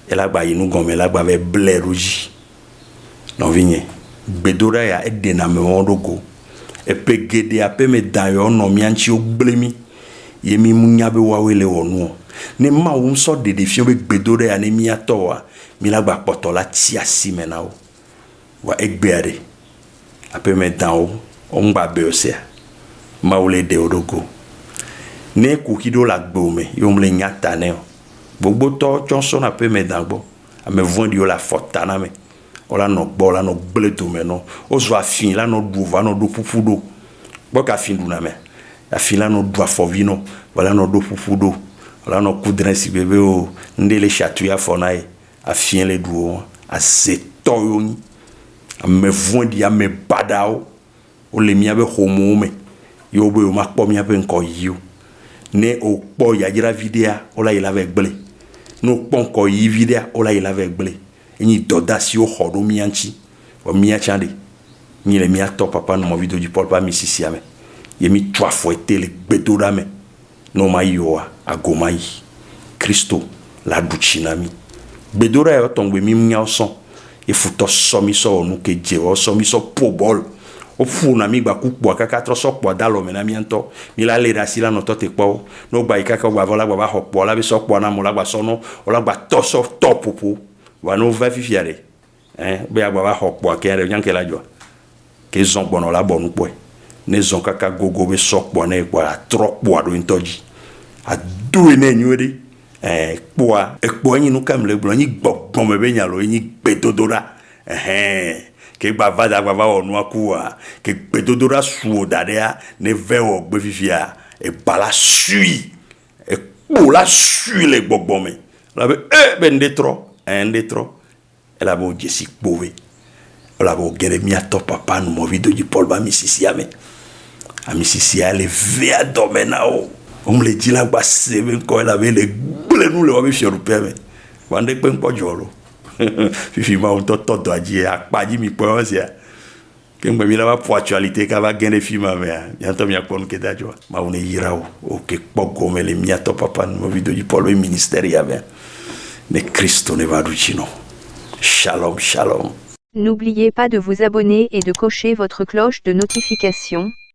ela gba yi nu gɔme la gba be ble ɖo dzi. Nɔvinye gbedoɖa ya eɖena amewo ɖo go epe geɖe aƒemeda yawo nɔ mía ŋuti wo gblẽ mi ye mi mu nya be woawoe le wɔ nuwo. Ne Mawu ŋusɔ ɖeɖefia be gbedoɖa ya ne míatɔwoa mi la gba kpɔtɔ la ti asi me na wo wa egbea ɖe aƒemedawo wo ŋgba be o sea Mawu le ɖe wo ɖo go. Ne kuxi ɖo le agbewo me ye wo le nya ta ne o. Gbogbotɔwo tsɔ sɔna aƒemeda gbɔ. Ame vɔ̃ɖiwo le afɔta na me. Wola nɔ gbɔ, la nɔ gble dome nɔ. Wozɔ afi la nɔ ɖu va nɔ ɖo ƒuƒu ɖo. Gbɔ ka afi ɖuna me. Afi la nɔ ɖu afɔvi nɔ, va la nɔ ɖo ƒuƒu ɖo. La nɔ kudre si be o ŋɖe le chatu ya fɔ na ye. Afi le ɖu wo. Azetɔ yo nyi. Ame vɔ̃ɖi, ame baɖawo. Wo le míabe xomowo me. Ye wo be wo ma kpɔ míabe ŋkɔ yiwo. Ne o kpɔ yadzra videa, o la yi la ve gble. Ne o kpɔ ŋkɔ yi videa, o la yi la ve gble. Enyi dɔdasiwo xɔ ɖo mía ŋuti. Wɔ mía tsã ɖe. Mi le mía tɔ papa nɔ mɔvi do dzi Paul pa mi sisia me. Ye mi tu afɔ ete le gbedoɖa me. Ne o ma yi oa, ago ma yi. Kristo la ɖu tsi na mi. Gbedoɖa ya tɔŋgbe mi nyawo sɔn. Ye futɔ sɔ mi sɔ wɔ nu ke dze wɔ sɔ mi sɔ po bɔl. O fu na mi gba ku kpɔa kaka trɔ sɔ kpɔa da lɔ me na mi ŋutɔ. Mi la le ɖe asi la nɔ tɔ te kpɔ. No gba yi kaka gba vɔ la gba va xɔ kpɔa la be sɔ kpɔa na mo la gba sɔ no. O la gba tɔ sɔ tɔ ƒoƒo. Va no va fifia ɖe. Be agba va xɔ kpɔa ke ɖe nyanke la dzɔa. Ke zɔn gbɔnɔ la bɔ nu kpɔe. Ne zɔn kaka gogo be sɔ kpɔa ne kpɔa atrɔ kpɔa ɖo ŋutɔ dzi. Adoe ne nyuie ɖe. Kpɔa ekpɔa enyi nu kam le gblɔ enyi gbɔgbɔme be nya lo enyi gbedodoɖa. Ke gba va da gba va wɔ nua kua ke gbedodoɖa suwo da ɖea ne ve wɔ gbe fifia eba la sui ekpo la sui le gbɔgbɔme la be be ŋɖe trɔ ŋɖe trɔ ela be o dzesi kpo ve Ola bo gere miato papa no mo vido di Paul ba misisi ame. A misisi ale ve adomena o. Le dit là bas c'est quand elle avait les nous le wa fior peme. Wande pe npo jolo. Fifi ma on to doit dire a pa di mi po sia. Kemgbe mi la ba pour actualité ka ba gene fi ma me. Yanto mi akon ke da jo. Ma on ira o ke pogo me le miato papa no vido di Paul ministère ya ben. Mais Cristo ne va ducino. Shalom, shalom. N'oubliez pas de vous abonner et de cocher votre cloche de notification